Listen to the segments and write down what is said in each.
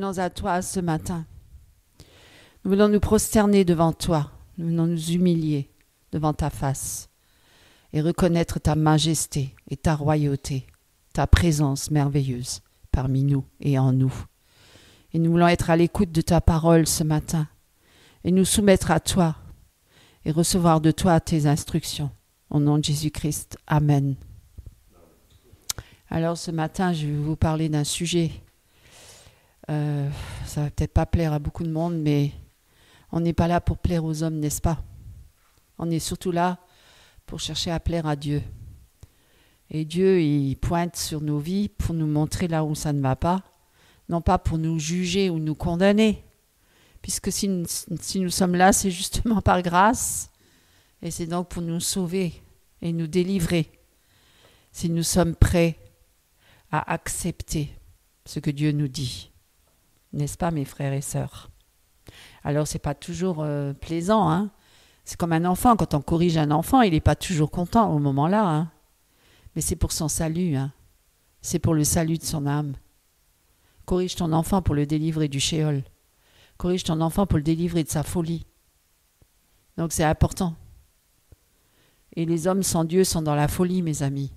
venons à toi ce matin. Nous voulons nous prosterner devant toi. Nous venons nous humilier devant ta face et reconnaître ta majesté et ta royauté, ta présence merveilleuse parmi nous et en nous. Et nous voulons être à l'écoute de ta parole ce matin et nous soumettre à toi et recevoir de toi tes instructions. Au nom de Jésus-Christ, Amen. Alors ce matin, je vais vous parler d'un sujet. Ça va peut-être pas plaire à beaucoup de monde, mais on n'est pas là pour plaire aux hommes, n'est-ce pas? On est surtout là pour chercher à plaire à Dieu. Et Dieu, il pointe sur nos vies pour nous montrer là où ça ne va pas, non pas pour nous juger ou nous condamner, puisque si nous sommes là, c'est justement par grâce, et c'est donc pour nous sauver et nous délivrer, si nous sommes prêts à accepter ce que Dieu nous dit. N'est-ce pas, mes frères et sœurs? Alors, c'est pas toujours plaisant, hein? C'est comme un enfant, quand on corrige un enfant, il n'est pas toujours content au moment-là, hein? Mais c'est pour son salut, hein? C'est pour le salut de son âme. Corrige ton enfant pour le délivrer du shéol. Corrige ton enfant pour le délivrer de sa folie. Donc c'est important. Et les hommes sans Dieu sont dans la folie, mes amis.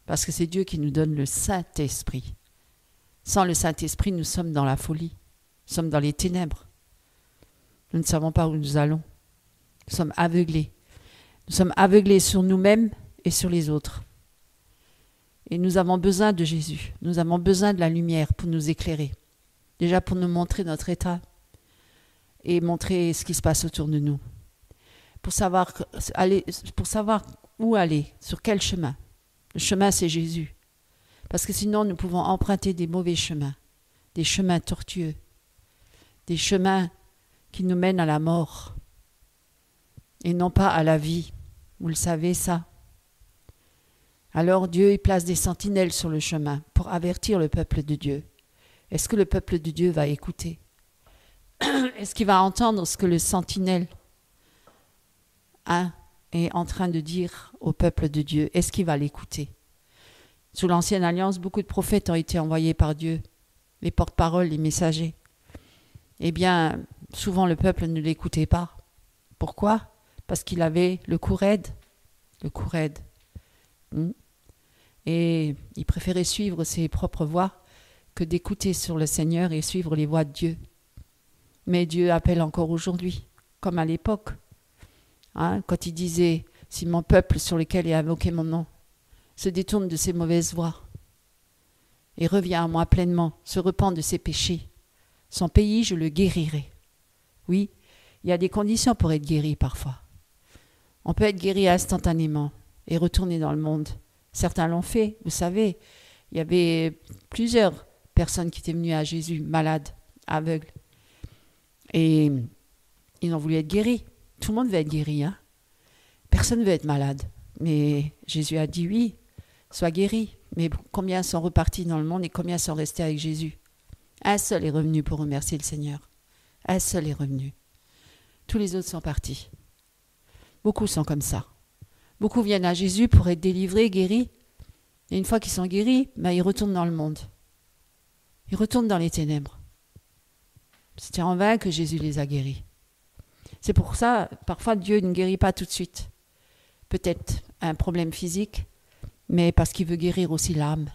Parce que c'est Dieu qui nous donne le Saint-Esprit. Sans le Saint-Esprit, nous sommes dans la folie. Nous sommes dans les ténèbres. Nous ne savons pas où nous allons. Nous sommes aveuglés. Nous sommes aveuglés sur nous-mêmes et sur les autres. Et nous avons besoin de Jésus. Nous avons besoin de la lumière pour nous éclairer. Déjà pour nous montrer notre état et montrer ce qui se passe autour de nous. Pour savoir où aller, sur quel chemin. Le chemin, c'est Jésus. Parce que sinon, nous pouvons emprunter des mauvais chemins, des chemins tortueux, des chemins qui nous mènent à la mort et non pas à la vie. Vous le savez, ça. Alors Dieu, il place des sentinelles sur le chemin pour avertir le peuple de Dieu. Est-ce que le peuple de Dieu va écouter? Est-ce qu'il va entendre ce que le sentinelle est en train de dire au peuple de Dieu? Est-ce qu'il va l'écouter? Sous l'Ancienne Alliance, beaucoup de prophètes ont été envoyés par Dieu, les porte-paroles, les messagers. Eh bien, souvent le peuple ne l'écoutait pas. Pourquoi? Parce qu'il avait le cou raide. Le cou raide. Et il préférait suivre ses propres voies que d'écouter sur le Seigneur et suivre les voies de Dieu. Mais Dieu appelle encore aujourd'hui, comme à l'époque. Quand il disait, si mon peuple sur lequel est invoqué mon nom se détourne de ses mauvaises voies et revient à moi pleinement, se repent de ses péchés, son pays, je le guérirai. Oui, il y a des conditions pour être guéri parfois. On peut être guéri instantanément et retourner dans le monde. Certains l'ont fait, vous savez. Il y avait plusieurs personnes qui étaient venues à Jésus, malades, aveugles. Et ils ont voulu être guéris. Tout le monde veut être guéri, hein? Personne ne veut être malade. Mais Jésus a dit oui, sois guéri. Mais combien sont repartis dans le monde et combien sont restés avec Jésus? Un seul est revenu pour remercier le Seigneur. Un seul est revenu. Tous les autres sont partis. Beaucoup sont comme ça. Beaucoup viennent à Jésus pour être délivrés, guéris. Et une fois qu'ils sont guéris, ils retournent dans le monde. Ils retournent dans les ténèbres. C'était en vain que Jésus les a guéris. C'est pour ça, parfois Dieu ne guérit pas tout de suite. Peut-être un problème physique, mais parce qu'il veut guérir aussi l'âme.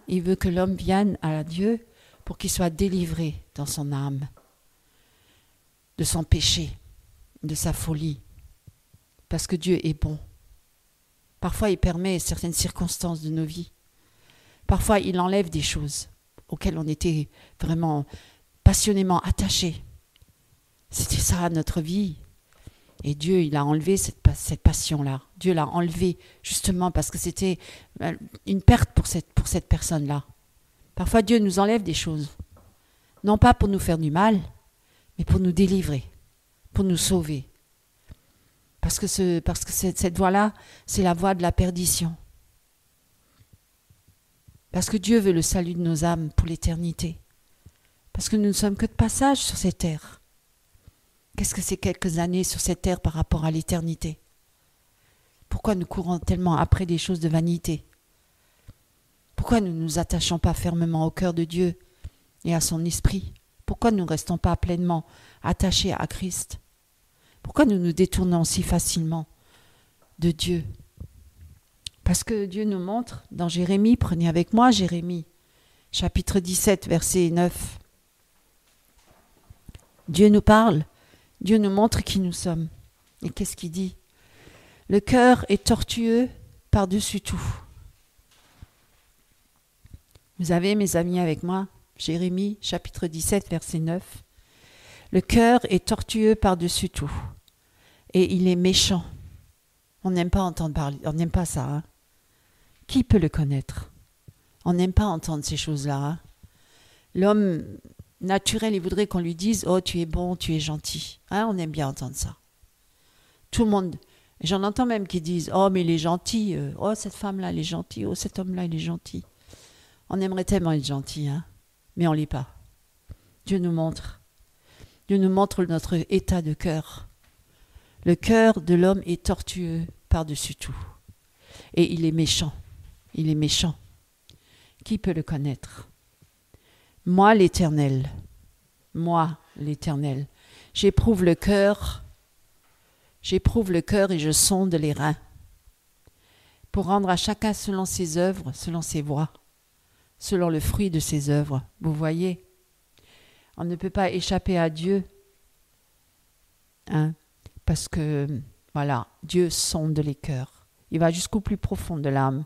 Il veut que l'homme vienne à Dieu pour qu'il soit délivré dans son âme, de son péché, de sa folie. Parce que Dieu est bon. Parfois, il permet certaines circonstances de nos vies. Parfois, il enlève des choses auxquelles on était vraiment passionnément attachés. C'était ça, notre vie. Et Dieu, il a enlevé cette passion-là. Dieu l'a enlevé justement parce que c'était une perte pour cette personne-là. Parfois, Dieu nous enlève des choses. Non pas pour nous faire du mal, mais pour nous délivrer, pour nous sauver. Parce que cette voie-là, c'est la voie de la perdition. Parce que Dieu veut le salut de nos âmes pour l'éternité. Parce que nous ne sommes que de passage sur cette terre. Qu'est-ce que c'est quelques années sur cette terre par rapport à l'éternité? Pourquoi nous courons tellement après des choses de vanité? Pourquoi nous ne nous attachons pas fermement au cœur de Dieu et à son esprit? Pourquoi nous ne restons pas pleinement attachés à Christ? Pourquoi nous nous détournons si facilement de Dieu? Parce que Dieu nous montre dans Jérémie, prenez avec moi Jérémie, chapitre 17, verset 9. Dieu nous parle, Dieu nous montre qui nous sommes. Et qu'est-ce qu'il dit? Le cœur est tortueux par-dessus tout. Vous avez, mes amis, avec moi, Jérémie, chapitre 17, verset 9. Le cœur est tortueux par-dessus tout. Et il est méchant. On n'aime pas entendre parler, on n'aime pas ça. Hein? Qui peut le connaître? On n'aime pas entendre ces choses-là. Hein? L'homme naturel, il voudrait qu'on lui dise « Oh, tu es bon, tu es gentil. Hein, » on aime bien entendre ça. Tout le monde, j'en entends même qui disent « Oh, mais il est gentil. Oh, cette femme-là, elle est gentille. Oh, cet homme-là, il est gentil. » On aimerait tellement être gentil, hein, mais on ne l'est pas. Dieu nous montre. Dieu nous montre notre état de cœur. Le cœur de l'homme est tortueux par-dessus tout. Et il est méchant. Il est méchant. Qui peut le connaître? Moi, l'Éternel, j'éprouve le cœur et je sonde les reins, pour rendre à chacun selon ses œuvres, selon ses voies, selon le fruit de ses œuvres. Vous voyez, on ne peut pas échapper à Dieu, hein, parce que, voilà, Dieu sonde les cœurs. Il va jusqu'au plus profond de l'âme.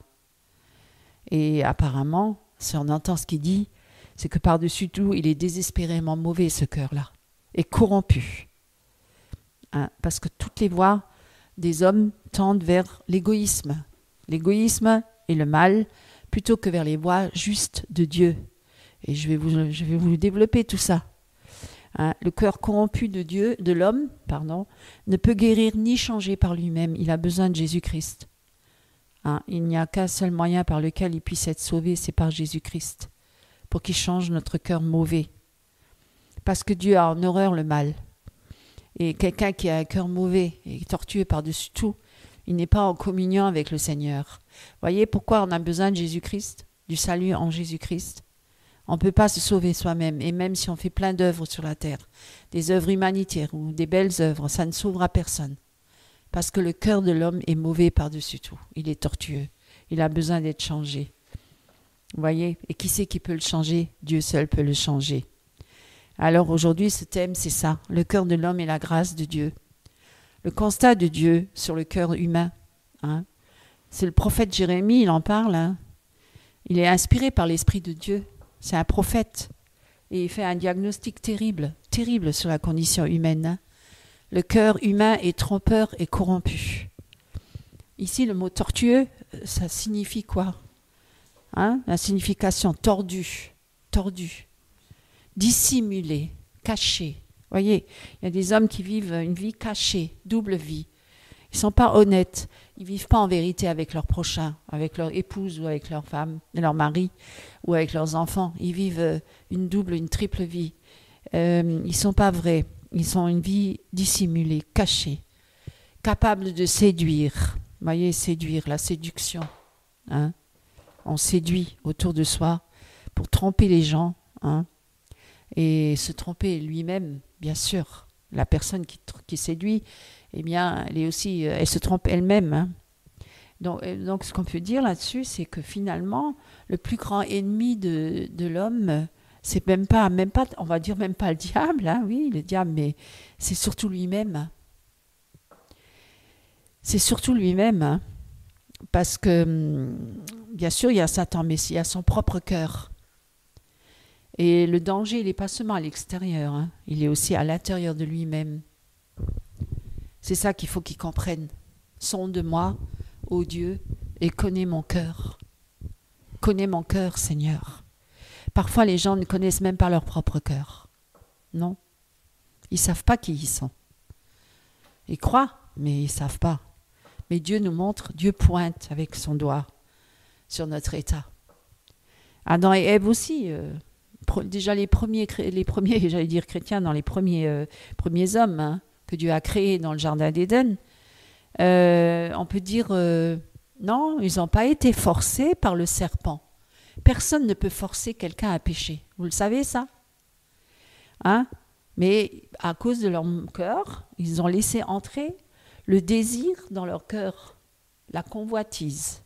Et apparemment, si on entend ce qu'il dit, c'est que par-dessus tout, il est désespérément mauvais, ce cœur-là, et corrompu. Hein, parce que toutes les voies des hommes tendent vers l'égoïsme et le mal, plutôt que vers les voies justes de Dieu. Et je vais vous développer tout ça. Hein, le cœur corrompu de l'homme, ne peut guérir ni changer par lui-même. Il a besoin de Jésus-Christ. Hein, il n'y a qu'un seul moyen par lequel il puisse être sauvé, c'est par Jésus-Christ, pour qu'il change notre cœur mauvais. Parce que Dieu a en horreur le mal. Et quelqu'un qui a un cœur mauvais et tortueux par-dessus tout, il n'est pas en communion avec le Seigneur. Voyez pourquoi on a besoin de Jésus-Christ, du salut en Jésus-Christ. On ne peut pas se sauver soi-même, et même si on fait plein d'œuvres sur la terre, des œuvres humanitaires ou des belles œuvres, ça ne sauvera personne. Parce que le cœur de l'homme est mauvais par-dessus tout. Il est tortueux. Il a besoin d'être changé. Vous voyez? Et qui c'est qui peut le changer? Dieu seul peut le changer. Alors aujourd'hui, ce thème, c'est ça. Le cœur de l'homme et la grâce de Dieu. Le constat de Dieu sur le cœur humain. Hein? C'est le prophète Jérémie, il en parle. Hein? Il est inspiré par l'Esprit de Dieu. C'est un prophète. Et il fait un diagnostic terrible sur la condition humaine. Hein? Le cœur humain est trompeur et corrompu. Ici, le mot tortueux, ça signifie quoi? Hein? La signification tordu, dissimulé, caché. Vous voyez, il y a des hommes qui vivent une vie cachée, double vie. Ils ne sont pas honnêtes. Ils ne vivent pas en vérité avec leur prochain, avec leur épouse ou avec leur femme, leur mari ou avec leurs enfants. Ils vivent une double, une triple vie. Ils ne sont pas vrais. Ils ont une vie dissimulée, cachée, capable de séduire. Vous voyez, séduire, la séduction. Hein? On séduit autour de soi pour tromper les gens. Hein? Et se tromper lui-même, bien sûr. La personne qui séduit, eh bien, elle se trompe elle-même. Hein. Donc, ce qu'on peut dire là-dessus, c'est que finalement, le plus grand ennemi de l'homme, c'est même pas, on va dire même pas le diable, hein, oui, le diable, mais c'est surtout lui-même. C'est surtout lui-même, hein, parce que, bien sûr, il y a Satan, mais il y a son propre cœur. Et le danger, il n'est pas seulement à l'extérieur, hein, il est aussi à l'intérieur de lui-même. C'est ça qu'il faut qu'il comprenne. Sonde-moi, ô Dieu, et connais mon cœur. Connais mon cœur, Seigneur. Parfois, les gens ne connaissent même pas leur propre cœur. Non. Ils ne savent pas qui ils sont. Ils croient, mais ils ne savent pas. Mais Dieu nous montre, Dieu pointe avec son doigt sur notre état. Adam et Ève aussi, déjà les premiers, j'allais dire chrétiens, dans les premiers hommes, hein, que Dieu a créés dans le jardin d'Éden, on peut dire, non, ils n'ont pas été forcés par le serpent. Personne ne peut forcer quelqu'un à pécher. Vous le savez, ça? Hein? Mais à cause de leur cœur, ils ont laissé entrer le désir dans leur cœur, la convoitise.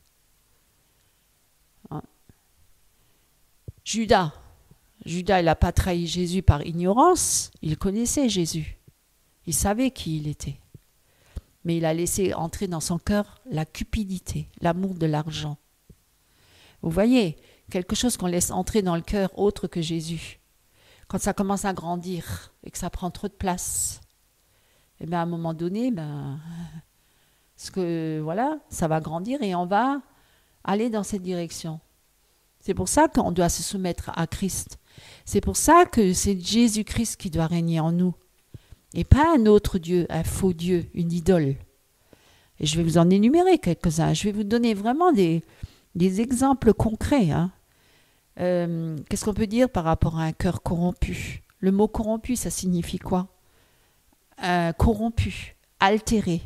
Hein? Judas, il n'a pas trahi Jésus par ignorance, il connaissait Jésus. Il savait qui il était. Mais il a laissé entrer dans son cœur la cupidité, l'amour de l'argent. Vous voyez, quelque chose qu'on laisse entrer dans le cœur autre que Jésus. Quand ça commence à grandir et que ça prend trop de place, et bien à un moment donné, ça va grandir et on va aller dans cette direction. C'est pour ça qu'on doit se soumettre à Christ. C'est pour ça que c'est Jésus-Christ qui doit régner en nous. Et pas un autre Dieu, un faux Dieu, une idole. Et je vais vous en énumérer quelques-uns. Je vais vous donner vraiment des exemples concrets. Hein. Qu'est-ce qu'on peut dire par rapport à un cœur corrompu? Le mot corrompu, ça signifie quoi? Corrompu, altéré,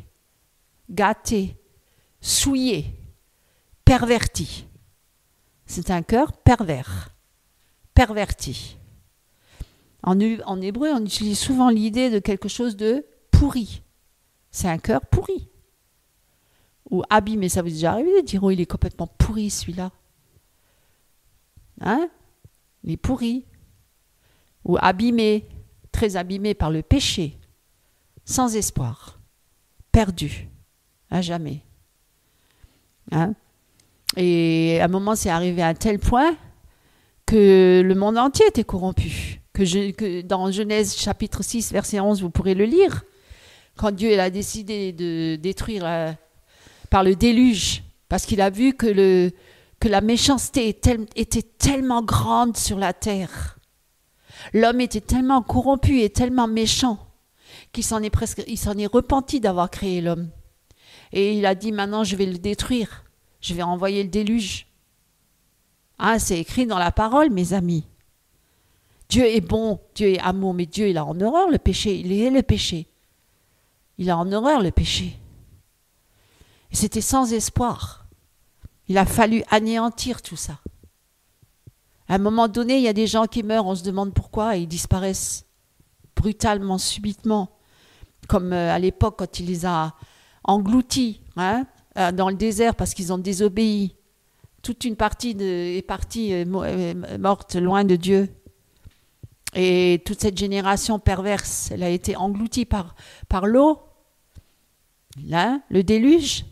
gâté, souillé, perverti. C'est un cœur pervers, perverti. En hébreu, on utilise souvent l'idée de quelque chose de pourri. C'est un cœur pourri. Ou abîmé, ça vous est déjà arrivé de dire « Oh, il est complètement pourri celui-là ». Hein? Il est pourri. Ou abîmé, très abîmé par le péché, sans espoir, perdu, à jamais. Hein? Et à un moment, c'est arrivé à un tel point que le monde entier était corrompu. Que dans Genèse chapitre 6, verset 11, vous pourrez le lire, quand Dieu a décidé de détruire par le déluge, parce qu'il a vu que la méchanceté était tellement grande sur la terre. L'homme était tellement corrompu et tellement méchant qu'il s'en est repenti d'avoir créé l'homme. Et il a dit, maintenant je vais le détruire, je vais envoyer le déluge. Ah, c'est écrit dans la parole, mes amis. Dieu est bon, Dieu est amour, mais Dieu, il a en horreur le péché, il est le péché. Il a en horreur le péché. Et c'était sans espoir. Il a fallu anéantir tout ça. À un moment donné, il y a des gens qui meurent, on se demande pourquoi, et ils disparaissent brutalement, subitement, comme à l'époque quand il les a engloutis dans le désert parce qu'ils ont désobéi. Toute une partie est partie morte loin de Dieu. Et toute cette génération perverse, elle a été engloutie par l'eau, là, le déluge.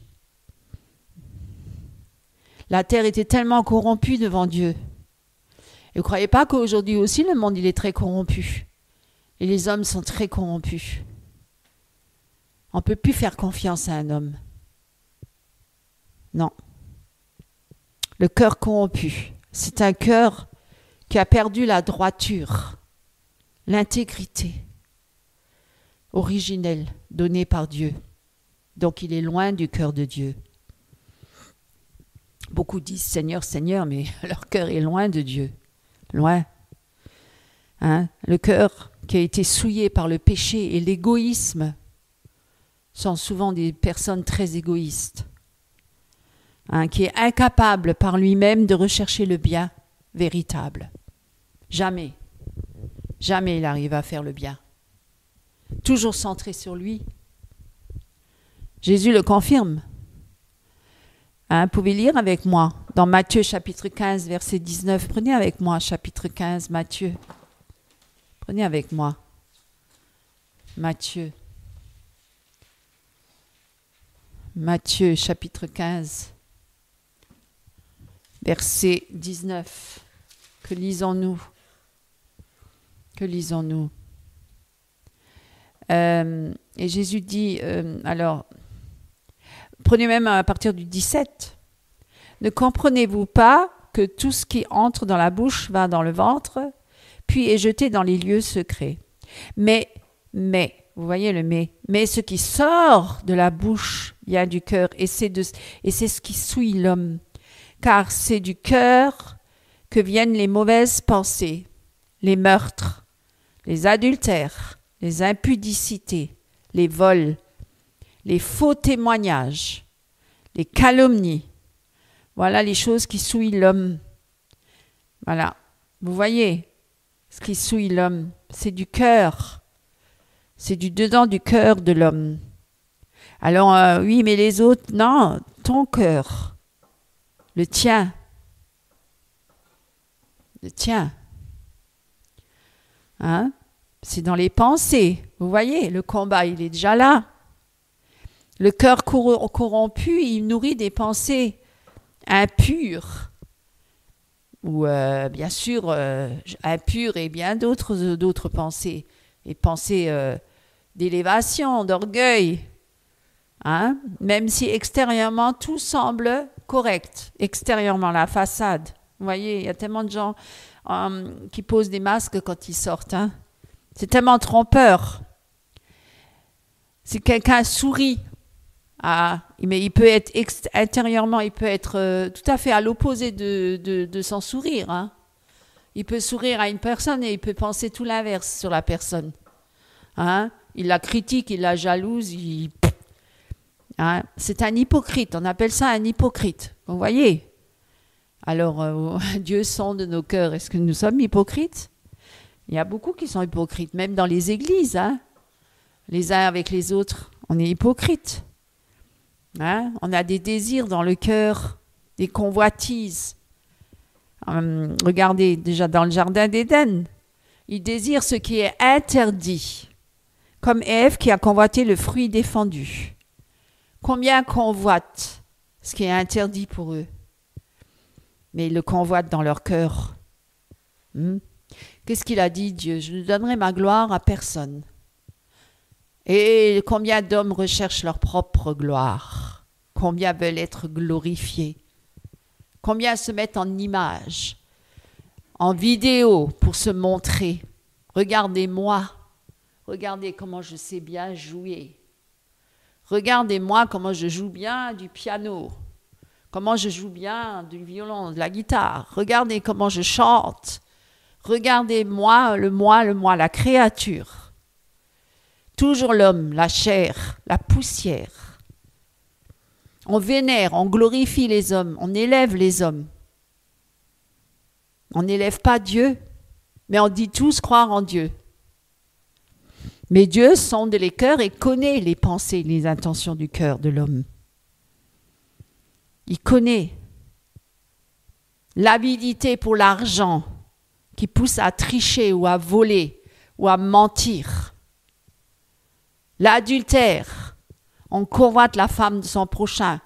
La terre était tellement corrompue devant Dieu. Et vous ne croyez pas qu'aujourd'hui aussi, le monde il est très corrompu. Et les hommes sont très corrompus. On ne peut plus faire confiance à un homme. Non. Le cœur corrompu, c'est un cœur qui a perdu la droiture, l'intégrité originelle donnée par Dieu. Donc il est loin du cœur de Dieu. Beaucoup disent Seigneur, Seigneur, mais leur cœur est loin de Dieu. Loin. Hein? Le cœur qui a été souillé par le péché et l'égoïsme sont souvent des personnes très égoïstes. Hein? Qui est incapable par lui-même de rechercher le bien véritable. Jamais. Jamais il arrive à faire le bien. Toujours centré sur lui. Jésus le confirme. Vous pouvez lire avec moi dans Matthieu chapitre 15, verset 19. Prenez avec moi chapitre 15, Matthieu. Prenez avec moi. Matthieu. Matthieu chapitre 15, verset 19. Que lisons-nous? Que lisons-nous? Et Jésus dit, prenez même à partir du 17. Ne comprenez-vous pas que tout ce qui entre dans la bouche va dans le ventre, puis est jeté dans les lieux secrets? Mais, vous voyez le mais ce qui sort de la bouche vient du cœur, et c'est ce qui souille l'homme. Car c'est du cœur que viennent les mauvaises pensées, les meurtres, les adultères, les impudicités, les vols, les faux témoignages, les calomnies. Voilà les choses qui souillent l'homme. Voilà. Vous voyez, ce qui souille l'homme. C'est du cœur. C'est du dedans du cœur de l'homme. Alors, oui, mais les autres, non, ton cœur. Le tien. Le tien. Hein? C'est dans les pensées. Vous voyez, le combat, il est déjà là. Le cœur corrompu, il nourrit des pensées impures. Ou bien sûr, impures et bien d'autres pensées. Et pensées d'élévation, d'orgueil. Hein? Même si extérieurement, tout semble correct. Extérieurement, la façade. Vous voyez, il y a tellement de gens qui posent des masques quand ils sortent. Hein? C'est tellement trompeur. Si quelqu'un sourit, mais il peut être intérieurement, il peut être tout à fait à l'opposé de son sourire. Hein? Il peut sourire à une personne et il peut penser tout l'inverse sur la personne. Hein? Il la critique, il la jalouse, hein? C'est un hypocrite, on appelle ça un hypocrite. Vous voyez? Alors, Dieu sonde nos cœurs. Est-ce que nous sommes hypocrites? Il y a beaucoup qui sont hypocrites, même dans les églises. Hein? Les uns avec les autres, on est hypocrites. Hein? On a des désirs dans le cœur, des convoitises. Regardez, déjà dans le jardin d'Éden, il désire ce qui est interdit, comme Ève qui a convoité le fruit défendu. Combien convoitent ce qui est interdit pour eux? Mais ils le convoitent dans leur cœur. Qu'est-ce qu'il a dit, Dieu? Je ne donnerai ma gloire à personne. Et combien d'hommes recherchent leur propre gloire? Combien veulent être glorifiés? Combien se mettent en image, en vidéo pour se montrer? Regardez-moi. Regardez comment je sais bien jouer. Regardez-moi comment je joue bien du piano. Comment je joue bien du violon, de la guitare. Regardez comment je chante. Regardez-moi, le moi, la créature. Toujours l'homme, la chair, la poussière. On vénère, on glorifie les hommes, on élève les hommes. On n'élève pas Dieu, mais on dit tous croire en Dieu. Mais Dieu sonde les cœurs et connaît les pensées, les intentions du cœur de l'homme. Il connaît l'avidité pour l'argent qui pousse à tricher ou à voler ou à mentir. L'adultère, on convoite la femme de son prochain,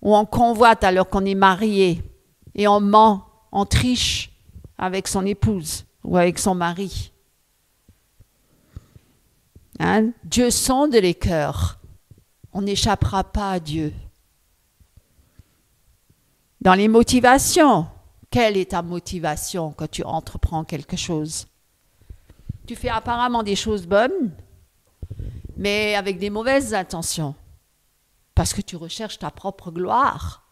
ou on convoite alors qu'on est marié, et on ment, on triche avec son épouse ou avec son mari. Hein? Dieu sonde les cœurs. On n'échappera pas à Dieu. Dans les motivations, quelle est ta motivation quand tu entreprends quelque chose? Tu fais apparemment des choses bonnes, mais avec des mauvaises intentions, parce que tu recherches ta propre gloire.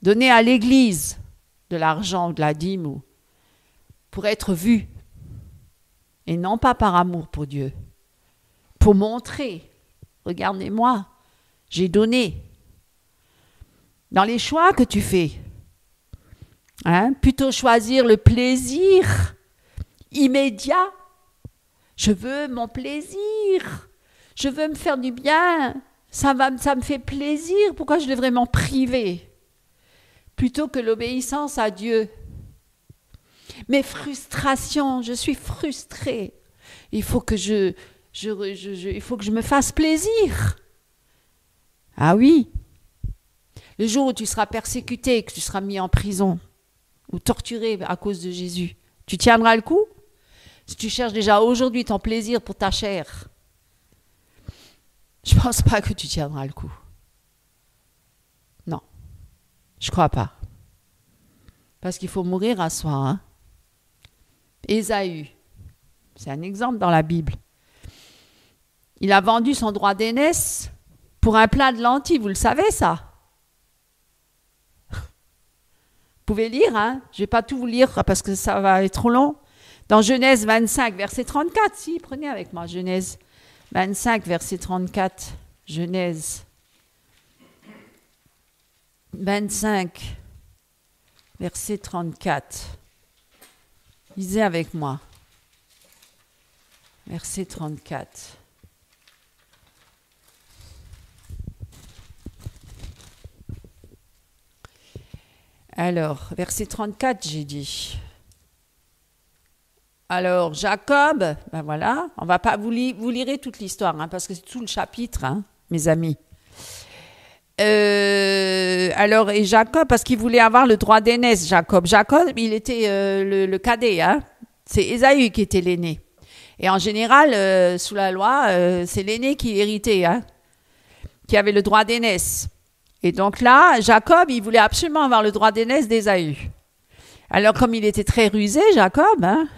Donner à l'Église de l'argent, de la dîme, ou pour être vu, et non pas par amour pour Dieu, pour montrer, regardez-moi, j'ai donné. Dans les choix que tu fais, hein, plutôt choisir le plaisir immédiat. Je veux mon plaisir, je veux me faire du bien, ça me fait plaisir, pourquoi je devrais m'en priver? Plutôt que l'obéissance à Dieu. Mes frustrations, je suis frustrée. Il faut que il faut que je me fasse plaisir. Ah oui. Le jour où tu seras persécuté, que tu seras mis en prison ou torturé à cause de Jésus, tu tiendras le coup? Si tu cherches déjà aujourd'hui ton plaisir pour ta chair, je ne pense pas que tu tiendras le coup. Non, je ne crois pas. Parce qu'il faut mourir à soi. Hein? Ésaü, c'est un exemple dans la Bible. Il a vendu son droit d'aînesse pour un plat de lentilles, vous le savez ça? Vous pouvez lire, hein? Je ne vais pas tout vous lire parce que ça va être trop long. Dans Genèse 25, verset 34, si, prenez avec moi Genèse 25, verset 34. Genèse 25, verset 34. Lisez avec moi. Verset 34. Alors, verset 34, j'ai dit. Alors, Jacob, ben voilà, on va pas, vous lirez toute l'histoire, hein, parce que c'est tout le chapitre, hein, mes amis. Alors, et Jacob, parce qu'il voulait avoir le droit d'aînesse, Jacob, il était le cadet, hein. C'est Ésaü qui était l'aîné. Et en général, sous la loi, c'est l'aîné qui héritait, hein, qui avait le droit d'aînesse. Et donc là, Jacob, il voulait absolument avoir le droit d'aînesse d'Ésaü. Alors, comme il était très rusé, Jacob, hein,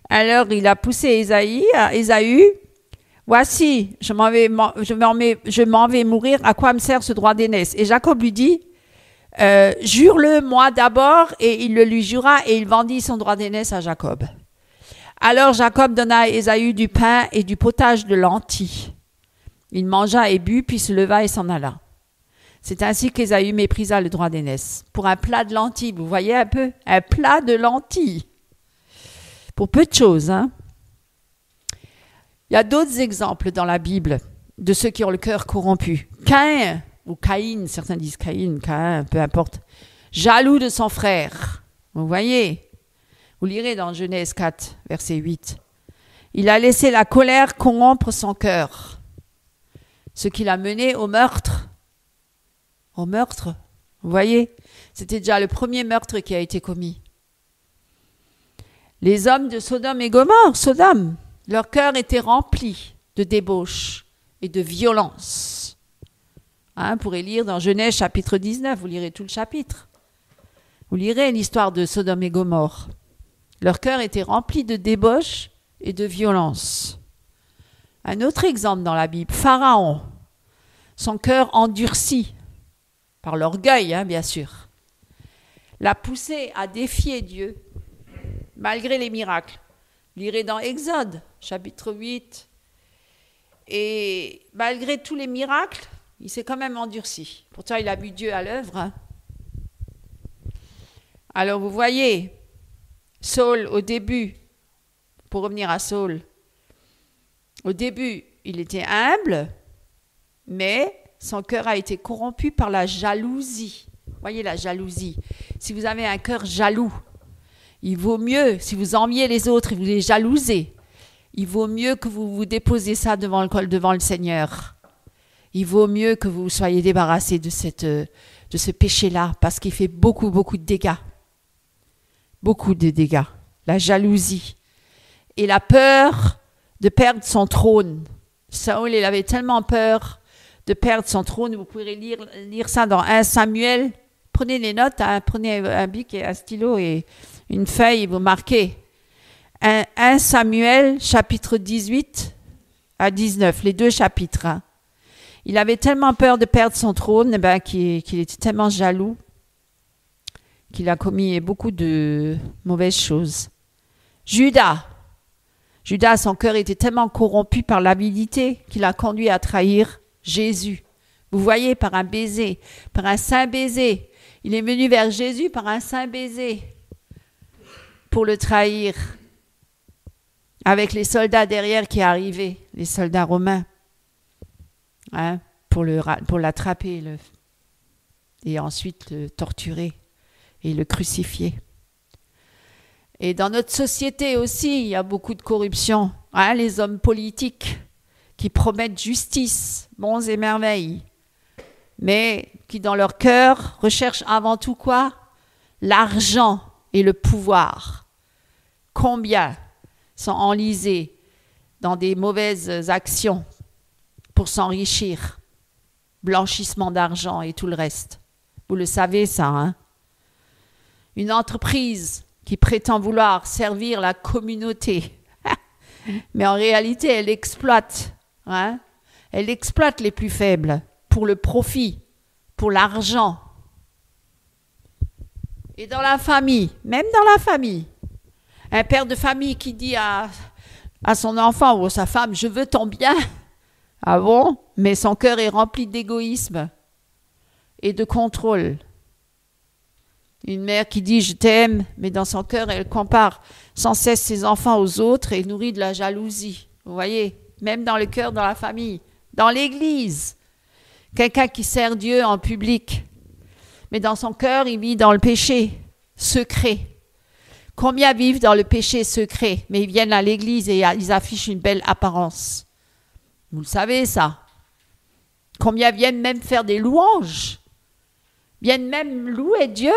alors il a poussé Ésaü. Voici, je m'en vais mourir, à quoi me sert ce droit d'aînesse? Et Jacob lui dit, jure-le moi d'abord, et il le lui jura, et il vendit son droit d'aînesse à Jacob. Alors Jacob donna à Ésaü du pain et du potage de lentilles. Il mangea et but, puis se leva et s'en alla. C'est ainsi qu'Ésaü méprisa le droit d'aînesse. Pour un plat de lentilles, vous voyez un peu? Un plat de lentilles. Pour peu de choses, hein? Il y a d'autres exemples dans la Bible de ceux qui ont le cœur corrompu. Caïn, ou Caïn, certains disent Caïn, peu importe. Jaloux de son frère. Vous voyez? Vous lirez dans Genèse 4, verset 8. Il a laissé la colère corrompre son cœur. Ce qui l'a mené au meurtre. Au meurtre. Vous voyez? C'était déjà le premier meurtre qui a été commis. Les hommes de Sodome et Gomorrhe, Sodome, leur cœur était rempli de débauche et de violence. Hein, vous pourrez lire dans Genèse chapitre 19, vous lirez tout le chapitre. Vous lirez l'histoire de Sodome et Gomorrhe. Leur cœur était rempli de débauche et de violence. Un autre exemple dans la Bible, Pharaon, son cœur endurci par l'orgueil, hein, bien sûr, l'a poussé à défier Dieu malgré les miracles. Vous lirez dans Exode, chapitre 8. Et malgré tous les miracles, il s'est quand même endurci. Pourtant, il a vu Dieu à l'œuvre. Hein. Alors, vous voyez, Saul, au début, pour revenir à Saul, au début, il était humble, mais son cœur a été corrompu par la jalousie. Vous voyez la jalousie. Si vous avez un cœur jaloux, il vaut mieux, si vous enviez les autres et vous les jalousez, il vaut mieux que vous vous déposiez ça devant le Seigneur. Il vaut mieux que vous soyez débarrassés de ce péché-là, parce qu'il fait beaucoup, beaucoup de dégâts. Beaucoup de dégâts. La jalousie. Et la peur de perdre son trône. Saül, il avait tellement peur de perdre son trône. Vous pourrez lire ça dans 1 Samuel. Prenez les notes, hein, prenez un bic et un stylo et une feuille, vous marquez. 1 Samuel, chapitre 18 à 19, les deux chapitres. Hein. Il avait tellement peur de perdre son trône qu'il était tellement jaloux qu'il a commis beaucoup de mauvaises choses. Judas, son cœur était tellement corrompu par l'avidité qu'il a conduit à trahir Jésus. Vous voyez, par un baiser, par un saint baiser. Il est venu vers Jésus par un saint baiser pour le trahir. Avec les soldats derrière qui arrivaient, les soldats romains, hein, pour l'attraper et ensuite le torturer et le crucifier. Et dans notre société aussi, il y a beaucoup de corruption. Hein, les hommes politiques qui promettent justice, bons et merveilles, mais qui dans leur cœur recherchent avant tout quoi? L'argent et le pouvoir. Combien sont enlisés dans des mauvaises actions pour s'enrichir, blanchissement d'argent et tout le reste. Vous le savez ça, hein? Une entreprise qui prétend vouloir servir la communauté, mais en réalité elle exploite, hein? Elle exploite les plus faibles pour le profit, pour l'argent. Et dans la famille, même dans la famille, un père de famille qui dit à son enfant ou à sa femme, je veux ton bien. Ah bon? Mais son cœur est rempli d'égoïsme et de contrôle. Une mère qui dit « je t'aime », mais dans son cœur, elle compare sans cesse ses enfants aux autres et nourrit de la jalousie. Vous voyez, même dans le cœur, dans la famille, dans l'église. Quelqu'un qui sert Dieu en public, mais dans son cœur, il vit dans le péché secret. Combien vivent dans le péché secret, mais ils viennent à l'église et ils affichent une belle apparence. Vous le savez, ça. Combien viennent même faire des louanges, viennent même louer Dieu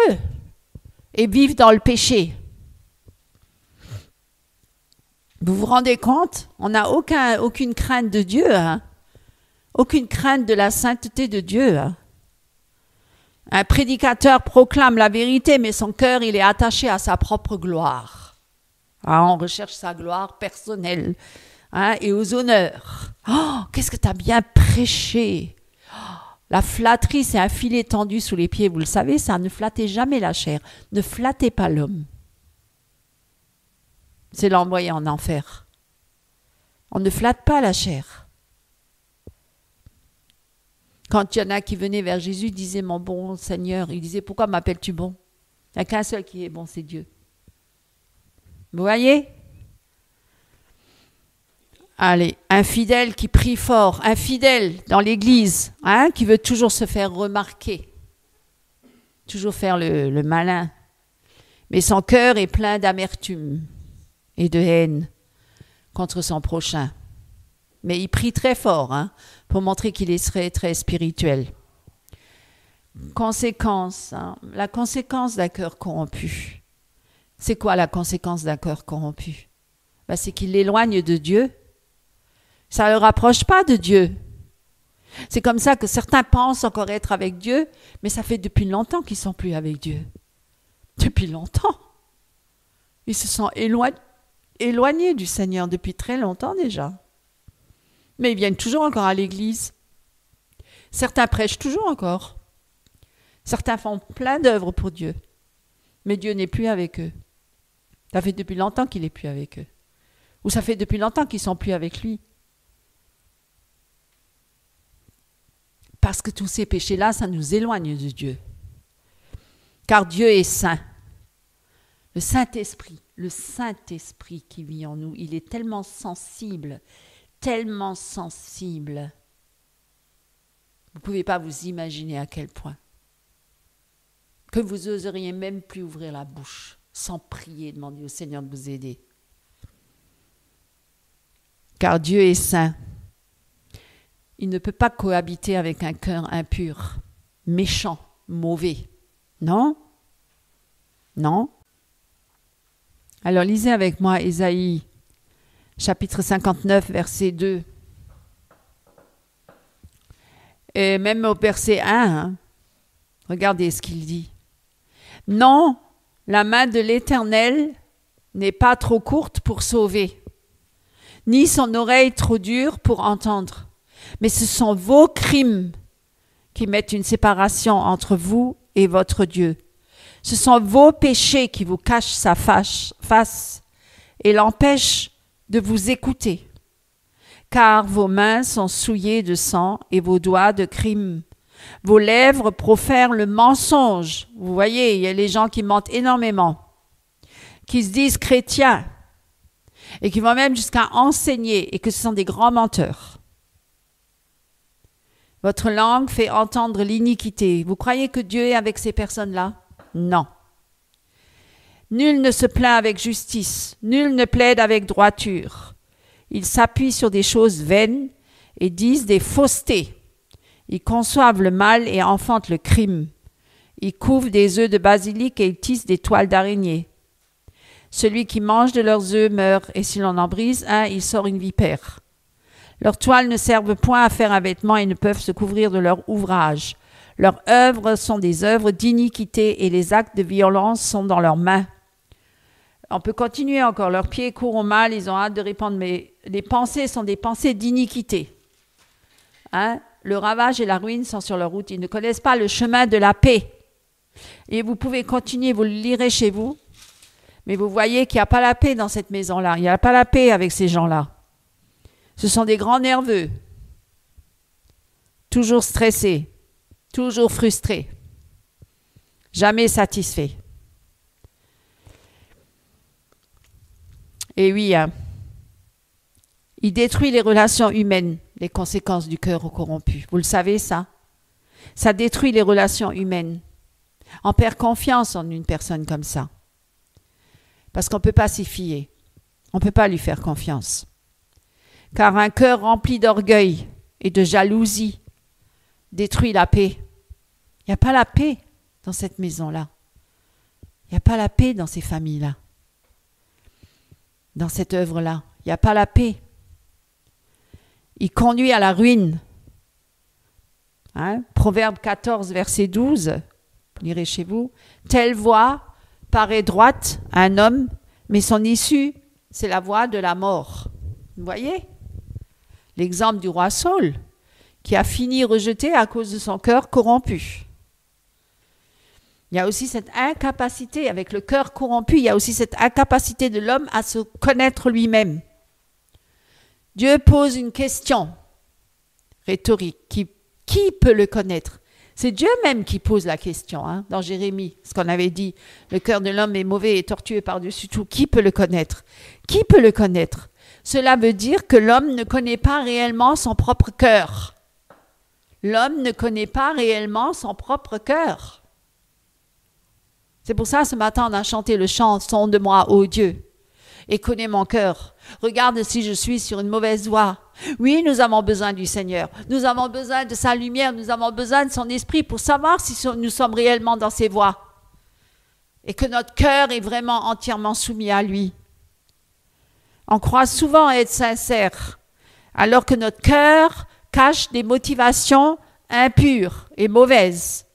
et vivent dans le péché. Vous vous rendez compte? On n'a aucune crainte de Dieu, hein? Aucune crainte de la sainteté de Dieu. Hein? Un prédicateur proclame la vérité, mais son cœur, il est attaché à sa propre gloire. Ah, on recherche sa gloire personnelle, hein, et aux honneurs. Oh, qu'est-ce que tu as bien prêché! Oh, la flatterie, c'est un filet tendu sous les pieds. Vous le savez, ça, ne flattez jamais la chair. Ne flattez pas l'homme. C'est l'envoyer en enfer. On ne flatte pas la chair. Quand il y en a qui venaient vers Jésus, ils disaient « Mon bon Seigneur », il disait « Pourquoi m'appelles-tu bon ?» Il n'y a qu'un seul qui est bon, c'est Dieu. Vous voyez? Allez, un fidèle qui prie fort, un fidèle dans l'église, hein, qui veut toujours se faire remarquer, toujours faire le malin. Mais son cœur est plein d'amertume et de haine contre son prochain. Mais il prie très fort, hein, pour montrer qu'il est très, très spirituel. Conséquence, hein, la conséquence d'un cœur corrompu. C'est quoi la conséquence d'un cœur corrompu? Ben, c'est qu'il l'éloigne de Dieu. Ça ne le rapproche pas de Dieu. C'est comme ça que certains pensent encore être avec Dieu, mais ça fait depuis longtemps qu'ils ne sont plus avec Dieu. Depuis longtemps. Ils se sont éloignés du Seigneur depuis très longtemps déjà. Mais ils viennent toujours encore à l'église. Certains prêchent toujours encore. Certains font plein d'œuvres pour Dieu. Mais Dieu n'est plus avec eux. Ça fait depuis longtemps qu'il n'est plus avec eux. Ou ça fait depuis longtemps qu'ils ne sont plus avec lui. Parce que tous ces péchés-là, ça nous éloigne de Dieu. Car Dieu est saint. Le Saint-Esprit qui vit en nous, il est tellement sensible. Tellement sensible. Vous ne pouvez pas vous imaginer à quel point. Que vous oseriez même plus ouvrir la bouche sans prier, demander au Seigneur de vous aider. Car Dieu est saint. Il ne peut pas cohabiter avec un cœur impur, méchant, mauvais. Non? Non? Alors lisez avec moi Ésaïe chapitre 59, verset 2. Et même au verset 1, hein, regardez ce qu'il dit. Non, la main de l'Éternel n'est pas trop courte pour sauver, ni son oreille trop dure pour entendre. Mais ce sont vos crimes qui mettent une séparation entre vous et votre Dieu. Ce sont vos péchés qui vous cachent sa face et l'empêchent de vous écouter, car vos mains sont souillées de sang et vos doigts de crime. Vos lèvres profèrent le mensonge. Vous voyez, il y a les gens qui mentent énormément, qui se disent chrétiens et qui vont même jusqu'à enseigner et que ce sont des grands menteurs. Votre langue fait entendre l'iniquité. Vous croyez que Dieu est avec ces personnes-là? Non. Nul ne se plaint avec justice, nul ne plaide avec droiture. Ils s'appuient sur des choses vaines et disent des faussetés. Ils conçoivent le mal et enfantent le crime. Ils couvent des œufs de basilic et ils tissent des toiles d'araignée. Celui qui mange de leurs œufs meurt, et si l'on en brise un, il sort une vipère. Leurs toiles ne servent point à faire un vêtement et ne peuvent se couvrir de leur ouvrage. Leurs œuvres sont des œuvres d'iniquité et les actes de violence sont dans leurs mains. On peut continuer encore. Leurs pieds courent au mal, ils ont hâte de répandre, mais les pensées sont des pensées d'iniquité. Hein? Le ravage et la ruine sont sur leur route. Ils ne connaissent pas le chemin de la paix. Et vous pouvez continuer, vous le lirez chez vous, mais vous voyez qu'il n'y a pas la paix dans cette maison-là. Il n'y a pas la paix avec ces gens-là. Ce sont des grands nerveux, toujours stressés, toujours frustrés. Jamais satisfait. Et oui, hein, il détruit les relations humaines, les conséquences du cœur corrompu. Vous le savez, ça? Ça détruit les relations humaines. On perd confiance en une personne comme ça. Parce qu'on ne peut pas s'y fier. On ne peut pas lui faire confiance. Car un cœur rempli d'orgueil et de jalousie détruit la paix. Il n'y a pas la paix dans cette maison-là. Il n'y a pas la paix dans ces familles-là. Dans cette œuvre-là. Il n'y a pas la paix. Il conduit à la ruine. Hein? Proverbe 14, verset 12. Vous lirez chez vous. Telle voie paraît droite à un homme, mais son issue, c'est la voie de la mort. Vous voyez? L'exemple du roi Saul, qui a fini rejeté à cause de son cœur corrompu. Il y a aussi cette incapacité, avec le cœur corrompu, il y a aussi cette incapacité de l'homme à se connaître lui-même. Dieu pose une question rhétorique. Qui peut le connaître? C'est Dieu même qui pose la question, hein, dans Jérémie, ce qu'on avait dit. Le cœur de l'homme est mauvais et tortueux par-dessus tout. Qui peut le connaître? Qui peut le connaître? Cela veut dire que l'homme ne connaît pas réellement son propre cœur. L'homme ne connaît pas réellement son propre cœur. C'est pour ça, ce matin, on a chanté le chant « Sonde de moi, ô Dieu, et connais mon cœur. Regarde si je suis sur une mauvaise voie. » Oui, nous avons besoin du Seigneur. Nous avons besoin de sa lumière. Nous avons besoin de son esprit pour savoir si nous sommes réellement dans ses voies. Et que notre cœur est vraiment entièrement soumis à lui. On croit souvent être sincère, alors que notre cœur cache des motivations impures et mauvaises.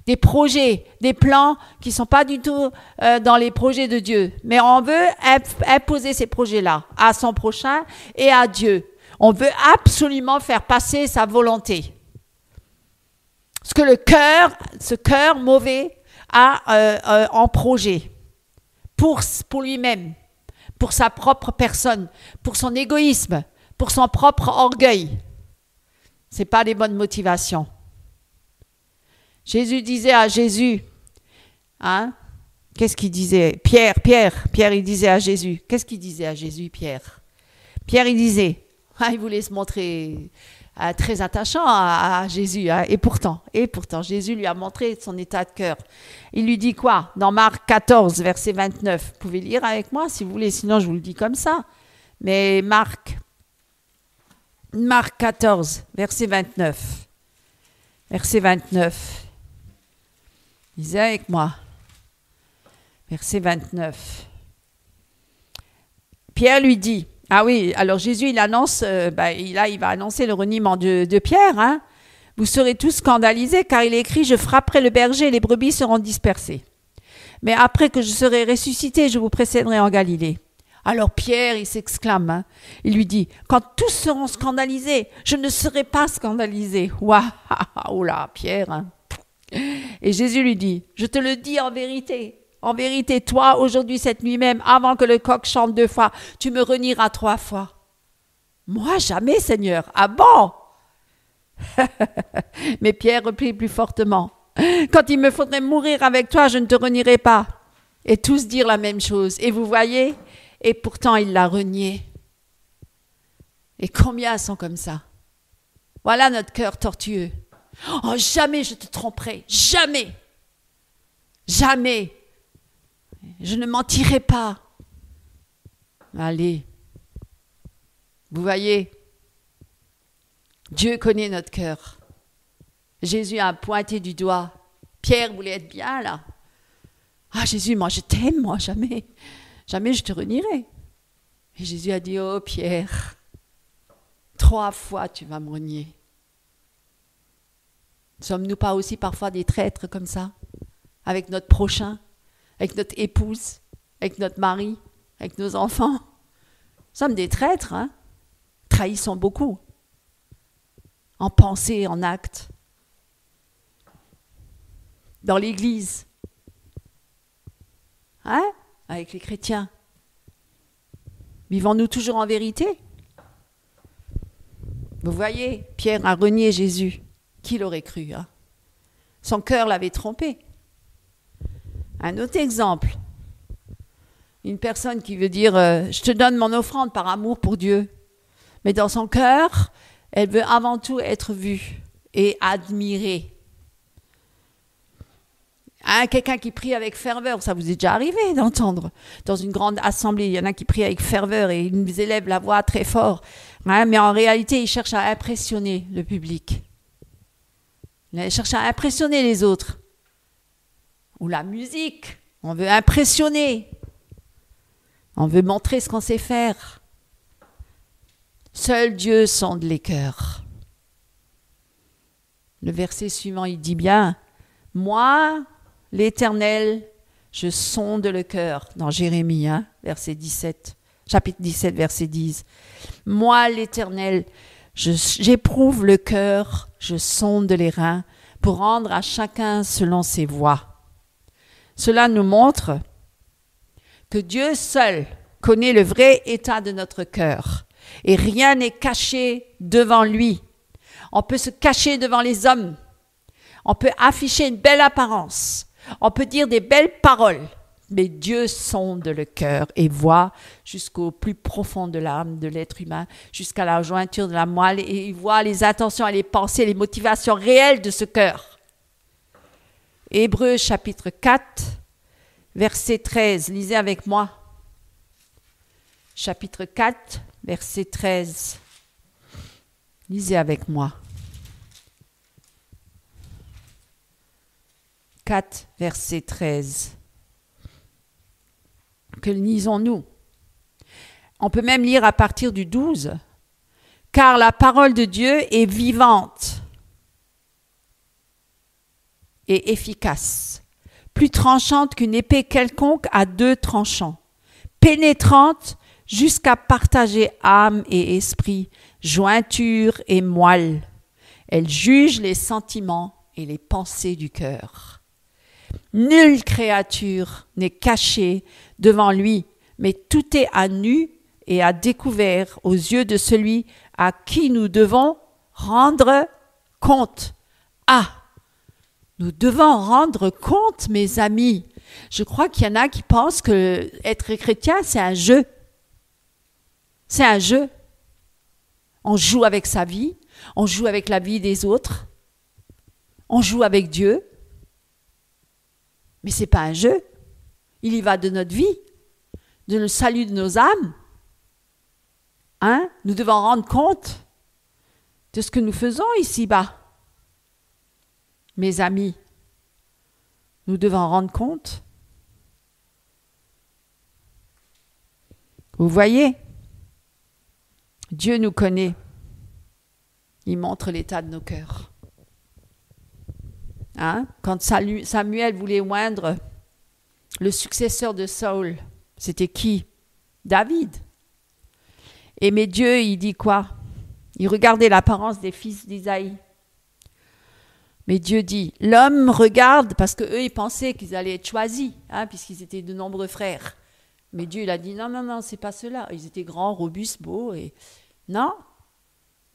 Des projets, des plans qui ne sont pas du tout dans les projets de Dieu. Mais on veut imposer ces projets-là à son prochain et à Dieu. On veut absolument faire passer sa volonté. Ce que ce cœur mauvais a en projet pour lui-même, pour sa propre personne, pour son égoïsme, pour son propre orgueil. Ce n'est pas les bonnes motivations. Jésus disait à Jésus, hein, qu'est-ce qu'il disait? Pierre, il disait à Jésus, qu'est-ce qu'il disait à Jésus, Pierre? Pierre, il disait, il voulait se montrer très attachant à Jésus, hein, et pourtant, Jésus lui a montré son état de cœur. Il lui dit quoi? Dans Marc 14, verset 29, vous pouvez lire avec moi si vous voulez, sinon je vous le dis comme ça. Mais Marc 14, verset 29. Verset 29. Lisez avec moi. Verset 29. Pierre lui dit, ah oui, alors Jésus, il annonce, il va annoncer le reniement de Pierre. Hein. Vous serez tous scandalisés, car il est écrit, je frapperai le berger et les brebis seront dispersées. Mais après que je serai ressuscité, je vous précéderai en Galilée. Alors Pierre, il s'exclame, hein, il lui dit, quand tous seront scandalisés, je ne serai pas scandalisé. Waouh, oula, Pierre. Hein. Et Jésus lui dit, je te le dis en vérité, toi, aujourd'hui, cette nuit même, avant que le coq chante 2 fois, tu me renieras 3 fois. Moi, jamais, Seigneur. Ah bon? Mais Pierre reprit plus fortement, quand il me faudrait mourir avec toi, je ne te renierai pas. Et tous dirent la même chose. Et vous voyez, et pourtant il l'a renié. Et combien sont comme ça? Voilà notre cœur tortueux. Oh, jamais je te tromperai, jamais, jamais, je ne mentirai pas. Allez, vous voyez, Dieu connaît notre cœur. Jésus a pointé du doigt. Pierre voulait être bien là. Ah Jésus, moi je t'aime, moi jamais je te renierai. Et Jésus a dit, oh Pierre, 3 fois tu vas me renier. Ne sommes-nous pas aussi parfois des traîtres comme ça, avec notre prochain, avec notre épouse, avec notre mari, avec nos enfants? Nous sommes des traîtres, hein? Trahissons beaucoup, en pensée, en acte. Dans l'Église, hein? Avec les chrétiens. Vivons-nous toujours en vérité? Vous voyez, Pierre a renié Jésus. Qui l'aurait cru, hein? Son cœur l'avait trompé. Un autre exemple. Une personne qui veut dire je te donne mon offrande par amour pour Dieu. Mais dans son cœur, elle veut avant tout être vue et admirée. Hein, quelqu'un qui prie avec ferveur, ça vous est déjà arrivé d'entendre dans une grande assemblée, il y en a qui prient avec ferveur et ils élèvent la voix très fort. Hein, mais en réalité, ils cherchent à impressionner le public. Ils cherchent à impressionner les autres. Ou la musique, on veut impressionner. On veut montrer ce qu'on sait faire. Seul Dieu sonde les cœurs. Le verset suivant, il dit bien, « Moi, l'Éternel, je sonde le cœur. » Dans Jérémie, hein, verset 17, chapitre 17, verset 10. « Moi, l'Éternel, j'éprouve le cœur, je sonde les reins, pour rendre à chacun selon ses voies. » Cela nous montre que Dieu seul connaît le vrai état de notre cœur et rien n'est caché devant lui. On peut se cacher devant les hommes, on peut afficher une belle apparence, on peut dire des belles paroles, mais Dieu sonde le cœur et voit jusqu'au plus profond de l'âme de l'être humain, jusqu'à la jointure de la moelle, et il voit les intentions et les pensées, les motivations réelles de ce cœur. Hébreux chapitre 4, verset 13, lisez avec moi. Chapitre 4, verset 13. Lisez avec moi. 4, verset 13. Que lisons-nous? On peut même lire à partir du 12. « Car la parole de Dieu est vivante et efficace, plus tranchante qu'une épée quelconque à deux tranchants, pénétrante jusqu'à partager âme et esprit, jointure et moelle. Elle juge les sentiments et les pensées du cœur. Nulle créature n'est cachée devant lui, mais tout est à nu et à découvert aux yeux de celui à qui nous devons rendre compte. » Ah! Nous devons rendre compte, mes amis. Je crois qu'il y en a qui pensent que être chrétien, c'est un jeu. C'est un jeu. On joue avec sa vie, on joue avec la vie des autres, on joue avec Dieu. Mais ce n'est pas un jeu. Il y va de notre vie, de le salut de nos âmes. Hein? Nous devons rendre compte de ce que nous faisons ici-bas. Mes amis, nous devons rendre compte. Vous voyez, Dieu nous connaît. Il montre l'état de nos cœurs. Hein? Quand Samuel voulait oindre le successeur de Saül, c'était qui? David. Et mais Dieu, il dit quoi? Il regardait l'apparence des fils d'Isaïe. Mais Dieu dit, l'homme regarde, parce qu'eux, ils pensaient qu'ils allaient être choisis, hein, puisqu'ils étaient de nombreux frères. Mais Dieu, il a dit, non, c'est pas cela. Ils étaient grands, robustes, beaux. Et... Non,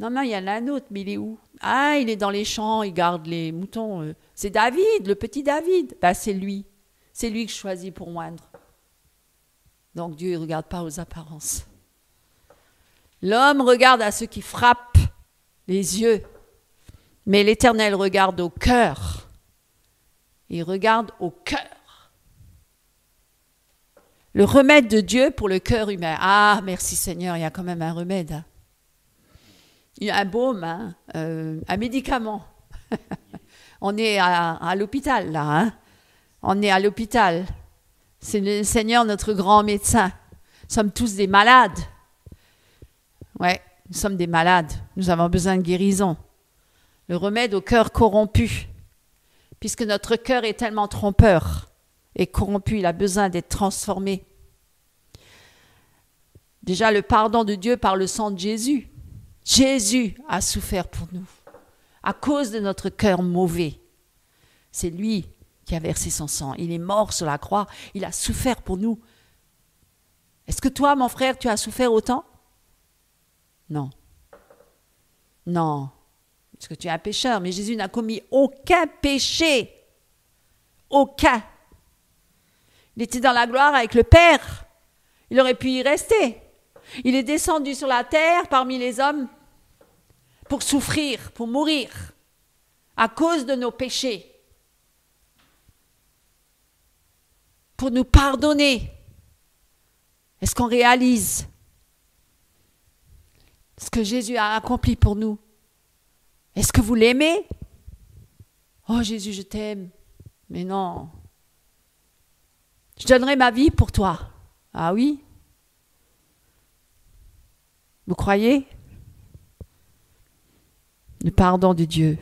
il y en a un autre, mais il est où? Ah, il est dans les champs, il garde les moutons. C'est David, le petit David. Ben, c'est lui. C'est lui que je choisis pour moindre. Donc Dieu, il ne regarde pas aux apparences. L'homme regarde à ceux qui frappent les yeux. Mais l'Éternel regarde au cœur. Il regarde au cœur. Le remède de Dieu pour le cœur humain. Ah, merci Seigneur, il y a quand même un remède. Hein. Il y a un baume, hein, un médicament. On est à l'hôpital, là. Hein. On est à l'hôpital. C'est le Seigneur, notre grand médecin. Nous sommes tous des malades. Ouais, nous sommes des malades. Nous avons besoin de guérison. Le remède au cœur corrompu, puisque notre cœur est tellement trompeur et corrompu, il a besoin d'être transformé. Déjà, le pardon de Dieu par le sang de Jésus. Jésus a souffert pour nous, à cause de notre cœur mauvais. C'est lui qui a versé son sang. Il est mort sur la croix, il a souffert pour nous. Est-ce que toi, mon frère, tu as souffert autant? Non. Non. Parce que tu es un pécheur, mais Jésus n'a commis aucun péché. Aucun. Il était dans la gloire avec le Père. Il aurait pu y rester. Il est descendu sur la terre parmi les hommes pour souffrir, pour mourir, à cause de nos péchés, pour nous pardonner. Est-ce qu'on réalise ce que Jésus a accompli pour nous? Est-ce que vous l'aimez? Oh Jésus, je t'aime. Mais non. Je donnerai ma vie pour toi. Ah oui? Vous croyez? Le pardon de Dieu.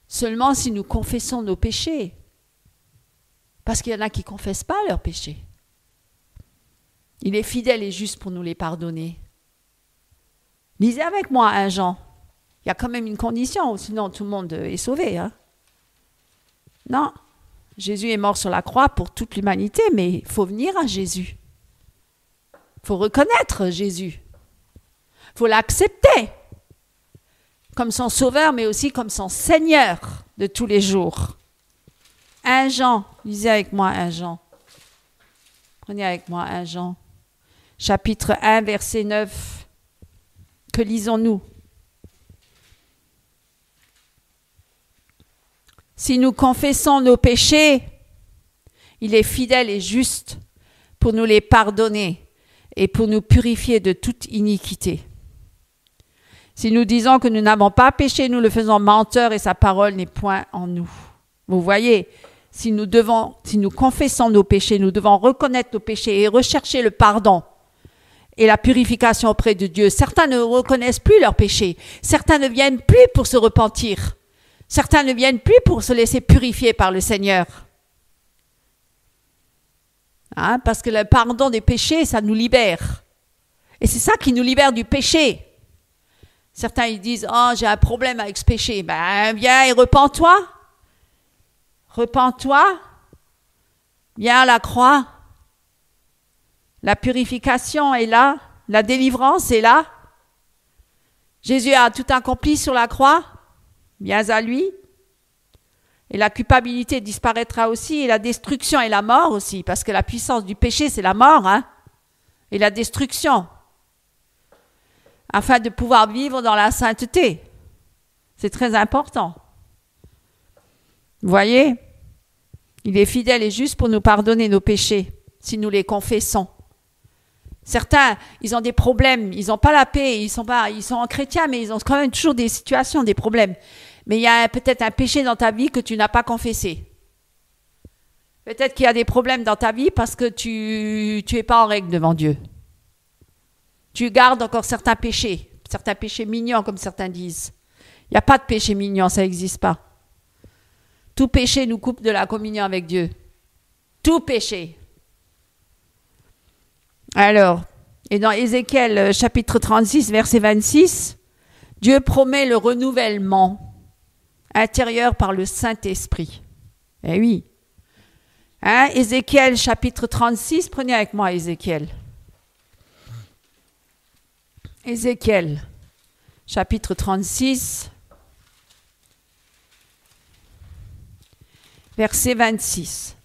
Seulement si nous confessons nos péchés. Parce qu'il y en a qui ne confessent pas leurs péchés. Il est fidèle et juste pour nous les pardonner. Lisez avec moi 1 Jean. Il y a quand même une condition, sinon tout le monde est sauvé. Hein? Non, Jésus est mort sur la croix pour toute l'humanité, mais il faut venir à Jésus. Il faut reconnaître Jésus. Il faut l'accepter comme son sauveur, mais aussi comme son Seigneur de tous les jours. 1 Jean, lisez avec moi 1 Jean. Prenez avec moi 1 Jean, chapitre 1, verset 9. Que lisons-nous? Si nous confessons nos péchés, il est fidèle et juste pour nous les pardonner et pour nous purifier de toute iniquité. Si nous disons que nous n'avons pas péché, nous le faisons menteur et sa parole n'est point en nous. Vous voyez, si nous confessons nos péchés, nous devons reconnaître nos péchés et rechercher le pardon et la purification auprès de Dieu. Certains ne reconnaissent plus leurs péchés. Certains ne viennent plus pour se repentir. Certains ne viennent plus pour se laisser purifier par le Seigneur. Hein, parce que le pardon des péchés, ça nous libère. Et c'est ça qui nous libère du péché. Certains, ils disent, « Oh, j'ai un problème avec ce péché. » Ben, viens et repens-toi. Repens-toi. Viens à la croix. La purification est là. La délivrance est là. Jésus a tout accompli sur la croix. Viens à lui. Et la culpabilité disparaîtra aussi. Et la destruction et la mort aussi. Parce que la puissance du péché, c'est la mort. Hein? Et la destruction. Afin de pouvoir vivre dans la sainteté. C'est très important. Vous voyez? Il est fidèle et juste pour nous pardonner nos péchés, si nous les confessons. Certains, ils ont des problèmes, ils n'ont pas la paix, ils sont chrétiens, mais ils ont quand même toujours des situations, des problèmes. Mais il y a peut-être un péché dans ta vie que tu n'as pas confessé. Peut-être qu'il y a des problèmes dans ta vie parce que tu n'es pas en règle devant Dieu. Tu gardes encore certains péchés mignons, comme certains disent. Il n'y a pas de péché mignon, ça n'existe pas. Tout péché nous coupe de la communion avec Dieu. Tout péché. Alors, et dans Ézéchiel chapitre 36, verset 26, Dieu promet le renouvellement intérieur par le Saint-Esprit. Eh oui. Hein, Ézéchiel chapitre 36, prenez avec moi Ézéchiel. Ézéchiel chapitre 36, verset 26.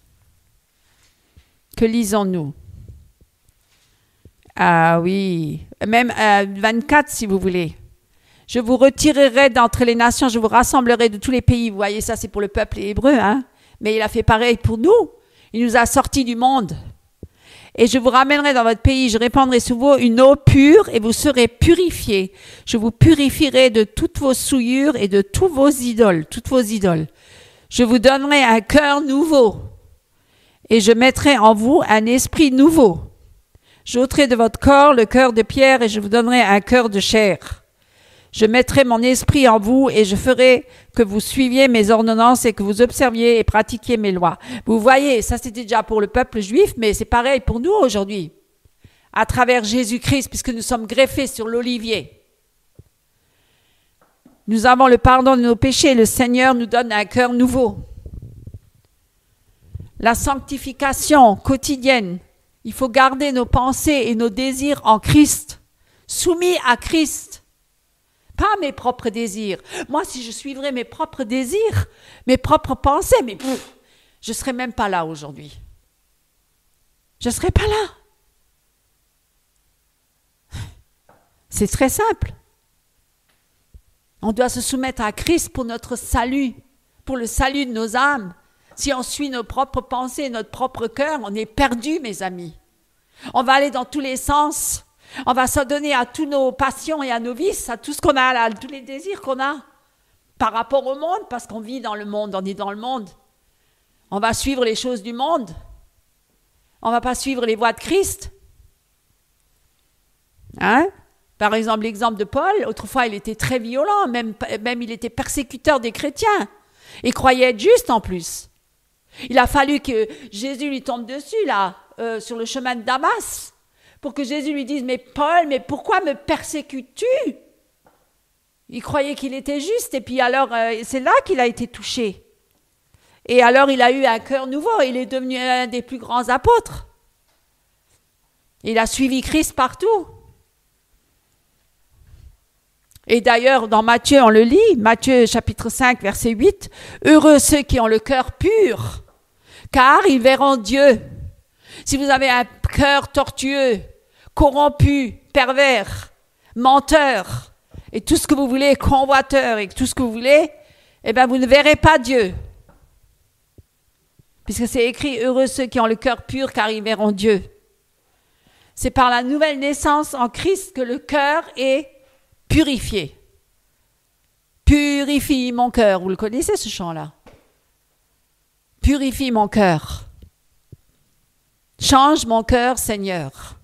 Que lisons-nous? Ah oui, même 24 si vous voulez. Je vous retirerai d'entre les nations, je vous rassemblerai de tous les pays. Vous voyez, ça c'est pour le peuple hébreu, hein? Mais il a fait pareil pour nous. Il nous a sortis du monde. Et je vous ramènerai dans votre pays, je répandrai sur vous une eau pure et vous serez purifiés. Je vous purifierai de toutes vos souillures et de tous vos idoles, toutes vos idoles. Je vous donnerai un cœur nouveau et je mettrai en vous un esprit nouveau. J'ôterai de votre corps le cœur de pierre et je vous donnerai un cœur de chair. Je mettrai mon esprit en vous et je ferai que vous suiviez mes ordonnances et que vous observiez et pratiquiez mes lois. Vous voyez, ça c'était déjà pour le peuple juif, mais c'est pareil pour nous aujourd'hui. À travers Jésus-Christ, puisque nous sommes greffés sur l'olivier. Nous avons le pardon de nos péchés. Le Seigneur nous donne un cœur nouveau. La sanctification quotidienne. Il faut garder nos pensées et nos désirs en Christ, soumis à Christ. Pas mes propres désirs. Moi, si je suivrais mes propres désirs, mes propres pensées, je ne serais même pas là aujourd'hui. je ne serais pas là. C'est très simple. On doit se soumettre à Christ pour notre salut, pour le salut de nos âmes. Si on suit nos propres pensées, notre propre cœur, on est perdu, mes amis. On va aller dans tous les sens. On va s'adonner à toutes nos passions et à nos vices, à tout ce qu'on a, à tous les désirs qu'on a par rapport au monde, parce qu'on vit dans le monde, on est dans le monde. On va suivre les choses du monde. On ne va pas suivre les voies de Christ. Hein? Par exemple, l'exemple de Paul, autrefois il était très violent, même il était persécuteur des chrétiens. Il croyait être juste en plus. Il a fallu que Jésus lui tombe dessus, là, sur le chemin de Damas, pour que Jésus lui dise « Mais Paul, mais pourquoi me persécutes-tu » Il croyait qu'il était juste, et puis alors, c'est là qu'il a été touché. Et alors, il a eu un cœur nouveau, il est devenu un des plus grands apôtres. Il a suivi Christ partout. Et d'ailleurs, dans Matthieu, on le lit, Matthieu chapitre 5, verset 8, « Heureux ceux qui ont le cœur pur, car ils verront Dieu. » Si vous avez un cœur tortueux, corrompu, pervers, menteur, et tout ce que vous voulez, convoiteur, et tout ce que vous voulez, eh bien, vous ne verrez pas Dieu. Puisque c'est écrit, « Heureux ceux qui ont le cœur pur, car ils verront Dieu. » C'est par la nouvelle naissance en Christ que le cœur est purifié. Purifie mon cœur. Vous le connaissez, ce chant-là? Purifie mon cœur. Change mon cœur, Seigneur.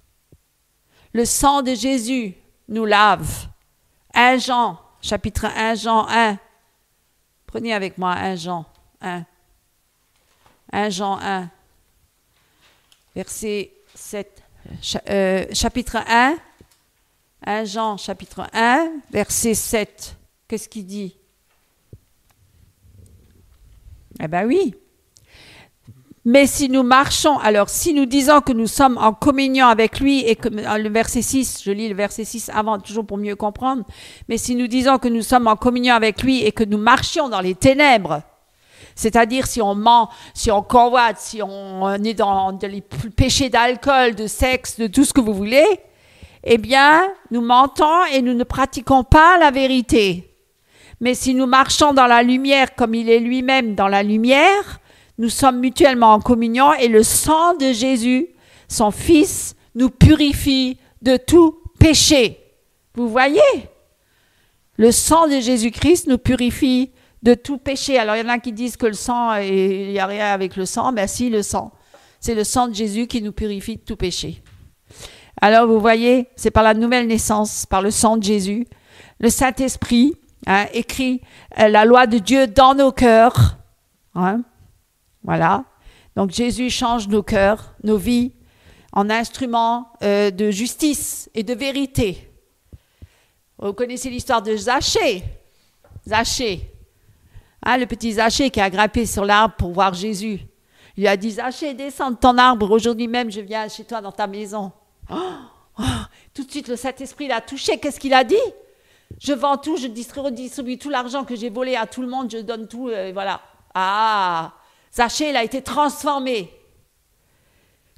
Le sang de Jésus nous lave. 1 Jean, chapitre 1, Jean 1. Prenez avec moi 1 Jean 1. 1 Jean 1, verset 7. Chapitre 1. 1 Jean, chapitre 1, verset 7. Qu'est-ce qu'il dit? Eh bien oui. Mais si nous marchons, alors si nous disons que nous sommes en communion avec lui, et que le verset 6, je lis le verset 6 avant, toujours pour mieux comprendre, mais si nous disons que nous sommes en communion avec lui et que nous marchions dans les ténèbres, c'est-à-dire si on ment, si on convoite, si on est dans les péchés d'alcool, de sexe, de tout ce que vous voulez, eh bien, nous mentons et nous ne pratiquons pas la vérité. Mais si nous marchons dans la lumière comme il est lui-même dans la lumière, nous sommes mutuellement en communion et le sang de Jésus, son Fils, nous purifie de tout péché. Vous voyez? Le sang de Jésus-Christ nous purifie de tout péché. Alors, il y en a qui disent que le sang, il n'y a rien avec le sang. Ben si, le sang. C'est le sang de Jésus qui nous purifie de tout péché. Alors, vous voyez, c'est par la nouvelle naissance, par le sang de Jésus. Le Saint-Esprit écrit la loi de Dieu dans nos cœurs. Hein? Voilà. Donc, Jésus change nos cœurs, nos vies, en instruments de justice et de vérité. Vous connaissez l'histoire de Zachée. Zachée. Hein, le petit Zachée qui a grimpé sur l'arbre pour voir Jésus. Il lui a dit, Zachée, descends de ton arbre. Aujourd'hui même, je viens chez toi dans ta maison. Tout de suite, le Saint-Esprit l'a touché. Qu'est-ce qu'il a dit? Je vends tout, je redistribue tout l'argent que j'ai volé à tout le monde, je donne tout, voilà. Ah, Zachée, il a été transformé.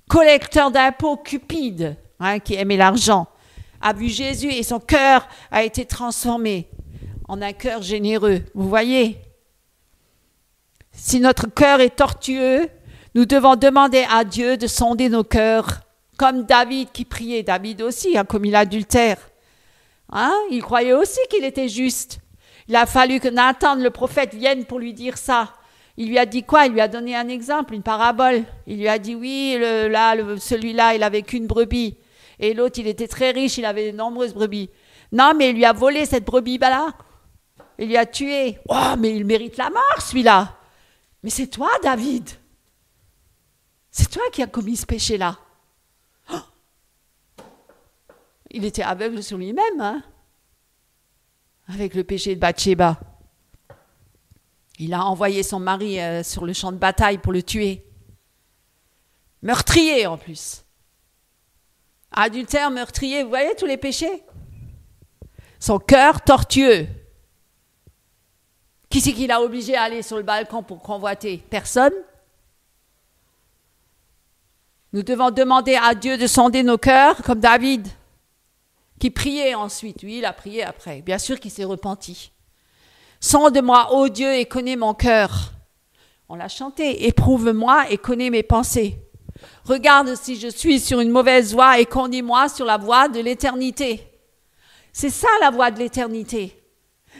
Collecteur d'impôts cupide, qui aimait l'argent, a vu Jésus et son cœur a été transformé en un cœur généreux. Vous voyez? Si notre cœur est tortueux, nous devons demander à Dieu de sonder nos cœurs. Comme David qui priait, David aussi, commis l'adultère. Il croyait aussi qu'il était juste. Il a fallu que Nathan, le prophète, vienne pour lui dire ça. Il lui a dit quoi? Il lui a donné un exemple, une parabole. Il lui a dit, oui, celui-là, il avait qu'une brebis. Et l'autre, il était très riche, il avait de nombreuses brebis. Non, mais il lui a volé cette brebis-là. Il lui a tué. Oh, mais il mérite la mort, celui-là. Mais c'est toi, David. C'est toi qui as commis ce péché-là. Il était aveugle sur lui-même, avec le péché de Bathsheba. Il a envoyé son mari sur le champ de bataille pour le tuer. Meurtrier en plus. Adultère, meurtrier, vous voyez tous les péchés? Son cœur tortueux. Qui c'est qui l'a obligé à aller sur le balcon pour convoiter? Personne. Nous devons demander à Dieu de sonder nos cœurs, comme David, qui priait ensuite. Oui, il a prié après. Bien sûr qu'il s'est repenti. Sonde-moi, ô Dieu, et connais mon cœur. On l'a chanté. Éprouve-moi et connais mes pensées. Regarde si je suis sur une mauvaise voie et conduis-moi sur la voie de l'éternité. C'est ça la voie de l'éternité.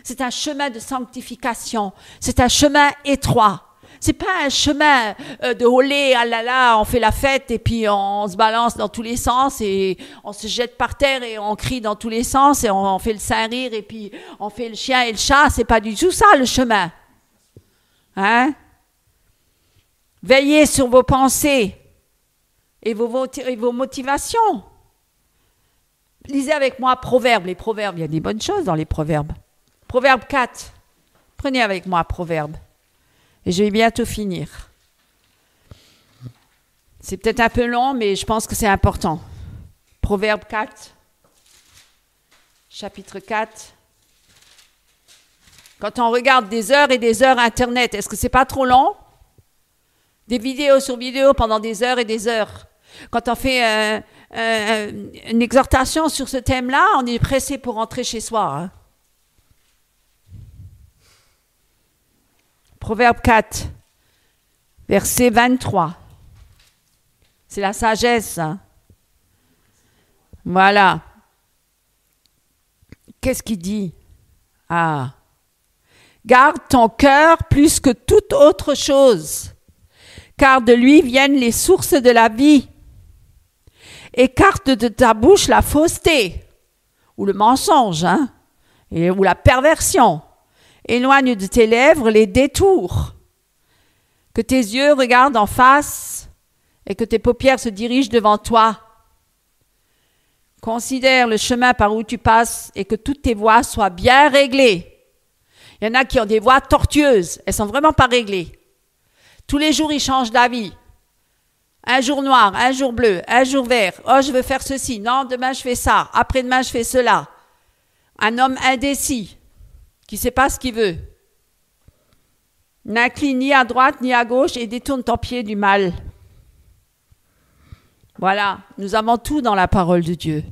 C'est un chemin de sanctification. C'est un chemin étroit. C'est pas un chemin de olé, ah là là, on fait la fête et puis on se balance dans tous les sens et on se jette par terre et on crie dans tous les sens et on fait le saint rire et puis on fait le chien et le chat. C'est pas du tout ça le chemin. Hein? Veillez sur vos pensées et vos motivations. Lisez avec moi Proverbes. Les Proverbes, il y a des bonnes choses dans les Proverbes. Proverbe 4. Prenez avec moi Proverbes. Et je vais bientôt finir. C'est peut-être un peu long, mais je pense que c'est important. Proverbe 4, chapitre 4. Quand on regarde des heures et des heures Internet, est-ce que c'est pas trop long? Des vidéos sur vidéos pendant des heures et des heures. Quand on fait une exhortation sur ce thème-là, on est pressé pour rentrer chez soi. Hein? Proverbe 4, verset 23. C'est la sagesse. Hein? Voilà. Qu'est-ce qu'il dit? Ah. Garde ton cœur plus que toute autre chose, car de lui viennent les sources de la vie. Écarte de ta bouche la fausseté, ou le mensonge, hein, ou la perversion. Éloigne de tes lèvres les détours. Que tes yeux regardent en face et que tes paupières se dirigent devant toi. Considère le chemin par où tu passes et que toutes tes voies soient bien réglées. Il y en a qui ont des voies tortueuses, elles sont vraiment pas réglées. Tous les jours, ils changent d'avis. Un jour noir, un jour bleu, un jour vert. Oh, je veux faire ceci. Non, demain, je fais ça. Après-demain, je fais cela. Un homme indécis qui ne sait pas ce qu'il veut. N'incline ni à droite ni à gauche et détourne ton pied du mal. Voilà, nous avons tout dans la parole de Dieu.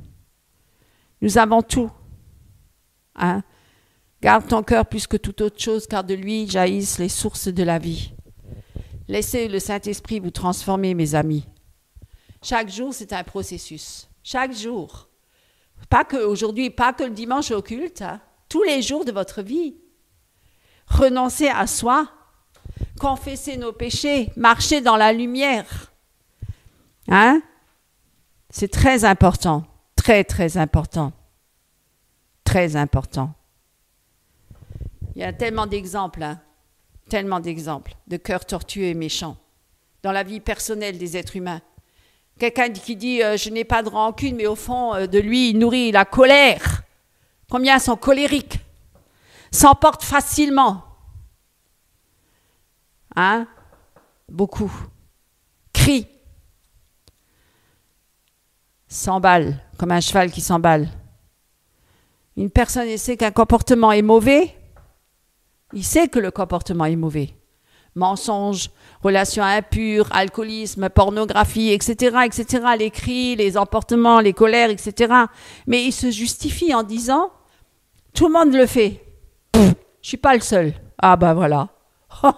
Nous avons tout. Hein? Garde ton cœur plus que toute autre chose, car de lui jaillissent les sources de la vie. Laissez le Saint-Esprit vous transformer, mes amis. Chaque jour, c'est un processus. Chaque jour. Pas que aujourd'hui, pas que le dimanche au culte, hein? Tous les jours de votre vie. Renoncez à soi, confessez nos péchés, marchez dans la lumière. Hein? C'est très important, très très important. Très important. Il y a tellement d'exemples, hein? Tellement d'exemples de cœurs tortueux et méchants dans la vie personnelle des êtres humains. Quelqu'un qui dit « je n'ai pas de rancune », mais au fond de lui, il nourrit la colère. Combien sont colériques, s'emportent facilement. Hein? Beaucoup. Crient. S'emballent, comme un cheval qui s'emballe. Une personne sait qu'un comportement est mauvais, il sait que le comportement est mauvais. Mensonges, relations impures, alcoolisme, pornographie, etc., etc., les cris, les emportements, les colères, etc. Mais il se justifie en disant « tout le monde le fait. Je ne suis pas le seul. » Ah ben voilà. Oh.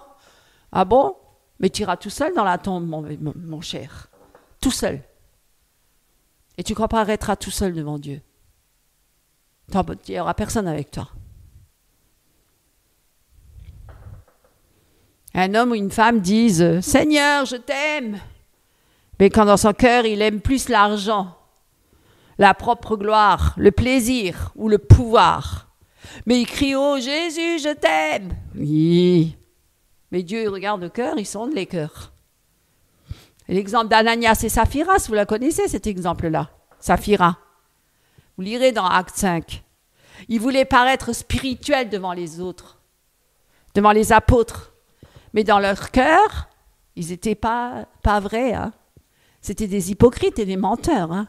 Ah bon? Mais tu iras tout seul dans la tombe, mon cher. Tout seul. Et tu crois pas arrêteras tout seul devant Dieu. Il n'y aura personne avec toi. Un homme ou une femme disent « Seigneur, je t'aime ». Mais quand dans son cœur, il aime plus l'argent, la propre gloire, le plaisir ou le pouvoir. Mais il crie « Oh Jésus, je t'aime ». Oui. Mais Dieu il regarde le cœur, il sonde les cœurs. L'exemple d'Ananias et Saphira, vous la connaissez cet exemple-là. Saphira. Vous lirez dans Acte 5. Ils voulaient paraître spirituels devant les autres, devant les apôtres. Mais dans leur cœur, ils n'étaient pas vrais. Hein. C'était des hypocrites et des menteurs. Hein.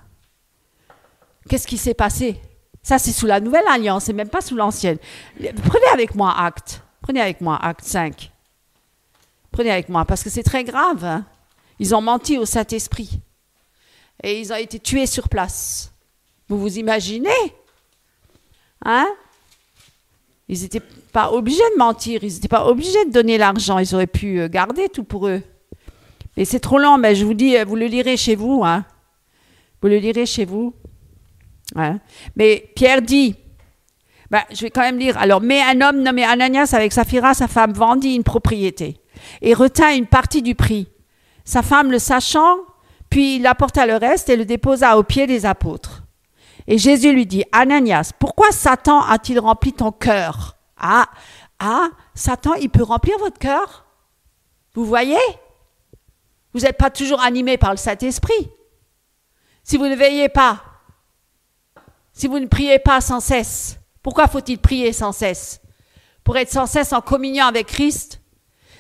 Qu'est-ce qui s'est passé? Ça, c'est sous la nouvelle alliance, c'est même pas sous l'ancienne. Prenez avec moi Acte 5. Prenez avec moi, parce que c'est très grave. Hein. Ils ont menti au Saint-Esprit. Et ils ont été tués sur place. Vous vous imaginez? Hein? Ils n'étaient pas obligés de mentir, ils n'étaient pas obligés de donner l'argent, ils auraient pu garder tout pour eux. Et c'est trop long, mais je vous dis, vous le lirez chez vous. Hein? Vous le lirez chez vous. Hein? Mais Pierre dit, je vais quand même lire. Alors, mais un homme nommé Ananias avec Saphira, sa femme, vendit une propriété et retint une partie du prix. Sa femme le sachant, puis il apporta le reste et le déposa aux pieds des apôtres. Et Jésus lui dit, Ananias, pourquoi Satan a-t-il rempli ton cœur? Satan, il peut remplir votre cœur? Vous voyez? Vous n'êtes pas toujours animé par le Saint-Esprit. Si vous ne veillez pas, si vous ne priez pas sans cesse, pourquoi faut-il prier sans cesse? Pour être sans cesse en communion avec Christ.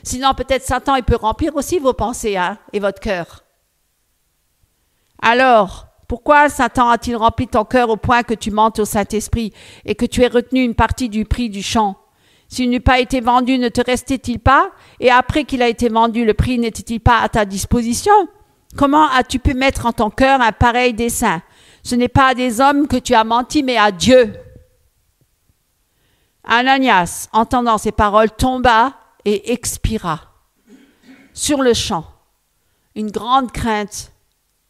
Sinon, peut-être Satan, il peut remplir aussi vos pensées et votre cœur. Alors, pourquoi Satan a-t-il rempli ton cœur au point que tu mentes au Saint-Esprit et que tu aies retenu une partie du prix du champ? S'il n'eût pas été vendu, ne te restait-il pas? Et après qu'il a été vendu, le prix n'était-il pas à ta disposition? Comment as-tu pu mettre en ton cœur un pareil dessein? Ce n'est pas à des hommes que tu as menti, mais à Dieu. Ananias, entendant ces paroles, tomba et expira. Sur le champ, une grande crainte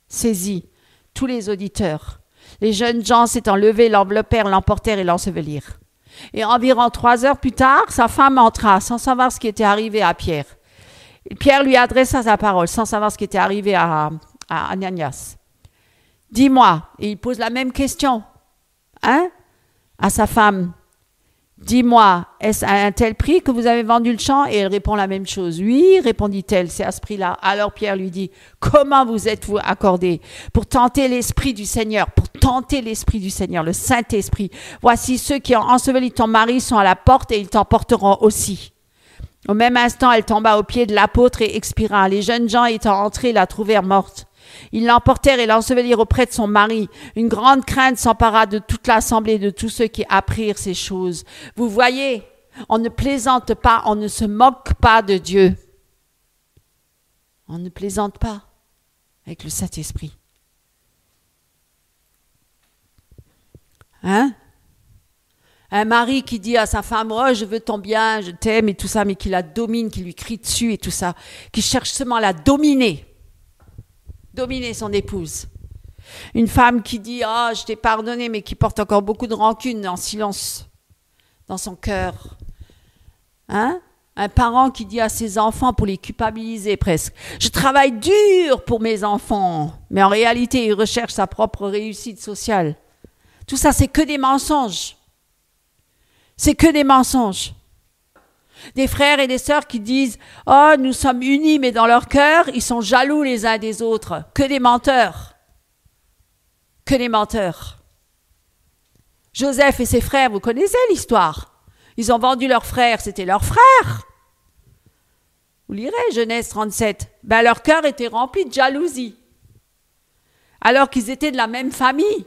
saisit tous les auditeurs. Les jeunes gens s'étant levés, l'enveloppèrent, l'emportèrent et l'ensevelirent. Et environ 3 heures plus tard, sa femme entra sans savoir ce qui était arrivé à Pierre. Et Pierre lui adressa sa parole sans savoir ce qui était arrivé à Ananias. « Dis-moi, et il pose la même question à sa femme. Dis-moi, est-ce à un tel prix que vous avez vendu le champ? Et elle répond la même chose. Oui, répondit-elle, c'est à ce prix-là. Alors Pierre lui dit, comment vous êtes-vous accordé pour tenter l'Esprit du Seigneur, le Saint-Esprit? Voici ceux qui ont enseveli ton mari sont à la porte et ils t'emporteront aussi. Au même instant, elle tomba aux pieds de l'apôtre et expira. Les jeunes gens étant entrés la trouvèrent morte. Ils l'emportèrent et l'ensevelirent auprès de son mari. Une grande crainte s'empara de toute l'assemblée, de tous ceux qui apprirent ces choses. Vous voyez, on ne plaisante pas, on ne se moque pas de Dieu. On ne plaisante pas avec le Saint-Esprit. Hein? Un mari qui dit à sa femme, oh, je veux ton bien, je t'aime et tout ça, mais qui la domine, qui lui crie dessus et tout ça, qui cherche seulement à la dominer son épouse. Une femme qui dit, oh, je t'ai pardonné, mais qui porte encore beaucoup de rancune en silence dans son cœur. Hein? Un parent qui dit à ses enfants, pour les culpabiliser presque, je travaille dur pour mes enfants, mais en réalité, il recherche sa propre réussite sociale. Tout ça, c'est que des mensonges. C'est que des mensonges. Des frères et des sœurs qui disent « Oh, nous sommes unis, mais dans leur cœur, ils sont jaloux les uns des autres. » Que des menteurs. Que des menteurs. Joseph et ses frères, vous connaissez l'histoire. Ils ont vendu leurs frères, c'était leurs frères. Vous lirez Genèse 37. Leur cœur était rempli de jalousie. Alors qu'ils étaient de la même famille.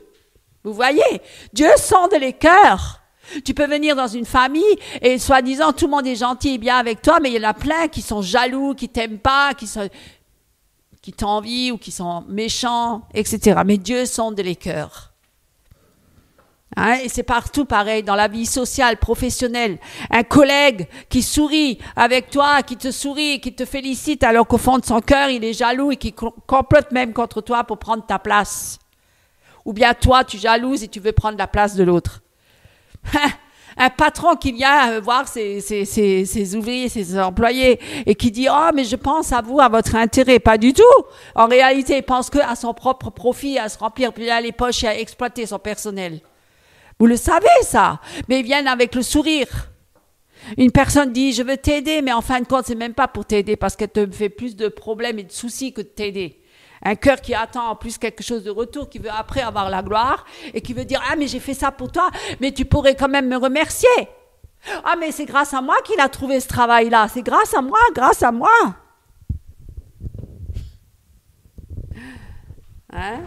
Vous voyez, Dieu sonde les cœurs. Tu peux venir dans une famille et soi-disant tout le monde est gentil et bien avec toi, mais il y en a plein qui sont jaloux, qui t'aiment pas, qui t'envient ou qui sont méchants, etc. Mais Dieu sonde les cœurs. Hein? Et c'est partout pareil, dans la vie sociale, professionnelle. Un collègue qui sourit avec toi, qui te sourit, qui te félicite, alors qu'au fond de son cœur, il est jaloux et qui complote même contre toi pour prendre ta place. Ou bien toi, tu jalouses et tu veux prendre la place de l'autre. Un patron qui vient voir ses ouvriers, ses employés et qui dit « Oh, mais je pense à vous, à votre intérêt. » Pas du tout. En réalité, il pense qu'à son propre profit, à se remplir bien les poches et à exploiter son personnel. Vous le savez, ça. Mais ils viennent avec le sourire. Une personne dit « Je veux t'aider », mais en fin de compte, c'est même pas pour t'aider parce qu'elle te fait plus de problèmes et de soucis que de t'aider. Un cœur qui attend en plus quelque chose de retour, qui veut après avoir la gloire et qui veut dire « Ah, mais j'ai fait ça pour toi, mais tu pourrais quand même me remercier. Ah, mais c'est grâce à moi qu'il a trouvé ce travail-là. C'est grâce à moi, grâce à moi. » Hein?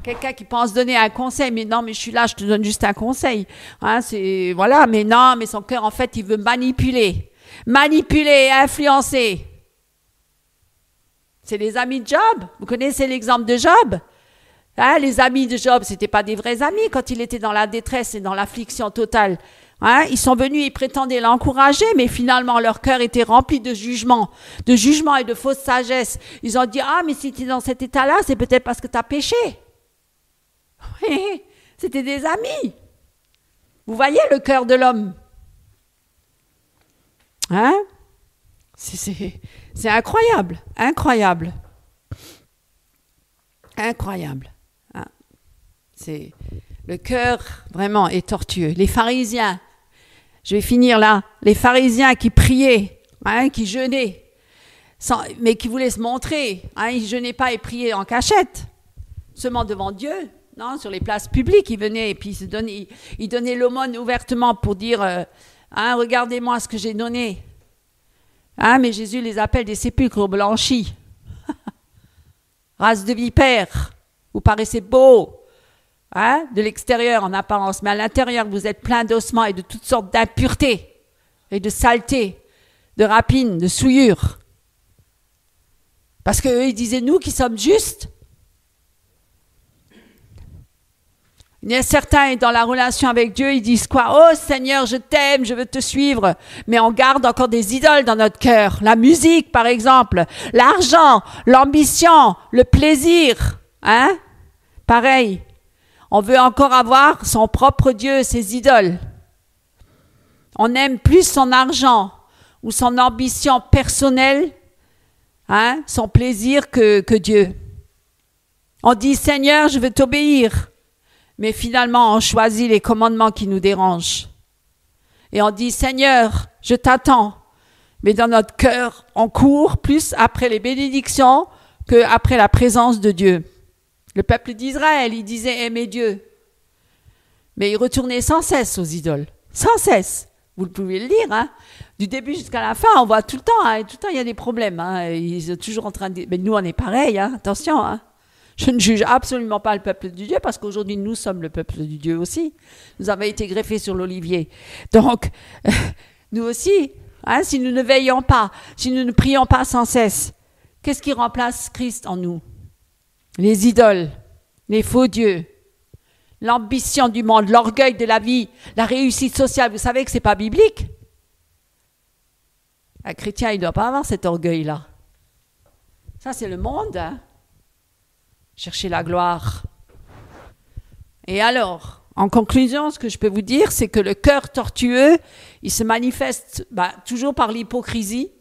Quelqu'un qui pense donner un conseil, mais non, mais je suis là, je te donne juste un conseil. Hein, voilà, mais non, mais son cœur, en fait, il veut manipuler, influencer. C'est les amis de Job. Vous connaissez l'exemple de Job? Hein, les amis de Job, ce n'étaient pas des vrais amis quand il était dans la détresse et dans l'affliction totale. Hein, ils sont venus, ils prétendaient l'encourager, mais finalement leur cœur était rempli de jugement et de fausse sagesse. Ils ont dit, ah, mais si tu es dans cet état-là, c'est peut-être parce que tu as péché. Oui, c'était des amis. Vous voyez le cœur de l'homme? Hein? C'est incroyable, incroyable. Incroyable. Hein? C'est, le cœur, vraiment, est tortueux. Les pharisiens, je vais finir là, les pharisiens qui priaient, hein, qui jeûnaient, mais qui voulaient se montrer, hein, ils ne jeûnaient pas et priaient en cachette, seulement devant Dieu. Non, sur les places publiques, ils venaient et puis ils donnaient l'aumône ouvertement pour dire hein, regardez-moi ce que j'ai donné. Hein, mais Jésus les appelle des sépulcres blanchis. Race de vipères, vous paraissez beaux hein, de l'extérieur en apparence, mais à l'intérieur, vous êtes plein d'ossements et de toutes sortes d'impuretés et de saletés, de rapines, de souillures. Parce qu'eux, ils disaient, nous qui sommes justes, il y a certains dans la relation avec Dieu, ils disent quoi? Oh Seigneur, je t'aime, je veux te suivre. Mais on garde encore des idoles dans notre cœur. La musique, par exemple, l'argent, l'ambition, le plaisir. Hein? Pareil. On veut encore avoir son propre Dieu, ses idoles. On aime plus son argent ou son ambition personnelle, hein, son plaisir que Dieu. On dit Seigneur, je veux t'obéir. Mais finalement, on choisit les commandements qui nous dérangent. Et on dit, Seigneur, je t'attends. Mais dans notre cœur, on court plus après les bénédictions qu'après la présence de Dieu. Le peuple d'Israël, il disait aimer Dieu. Mais il retournait sans cesse aux idoles. Sans cesse. Vous pouvez le lire. Hein. Du début jusqu'à la fin, on voit tout le temps. Hein, tout le temps, il y a des problèmes. Hein. Ils sont toujours en train de dire, mais nous, on est pareil. Hein, attention. Hein. Je ne juge absolument pas le peuple de Dieu parce qu'aujourd'hui, nous sommes le peuple de Dieu aussi. Nous avons été greffés sur l'olivier. Donc, nous aussi, hein, si nous ne veillons pas, si nous ne prions pas sans cesse, qu'est-ce qui remplace Christ en nous? Les idoles, les faux dieux, l'ambition du monde, l'orgueil de la vie, la réussite sociale. Vous savez que ce n'est pas biblique. Un chrétien, il ne doit pas avoir cet orgueil-là. Ça, c'est le monde, hein. Chercher la gloire. Et alors, en conclusion, ce que je peux vous dire, c'est que le cœur tortueux, il se manifeste toujours par l'hypocrisie.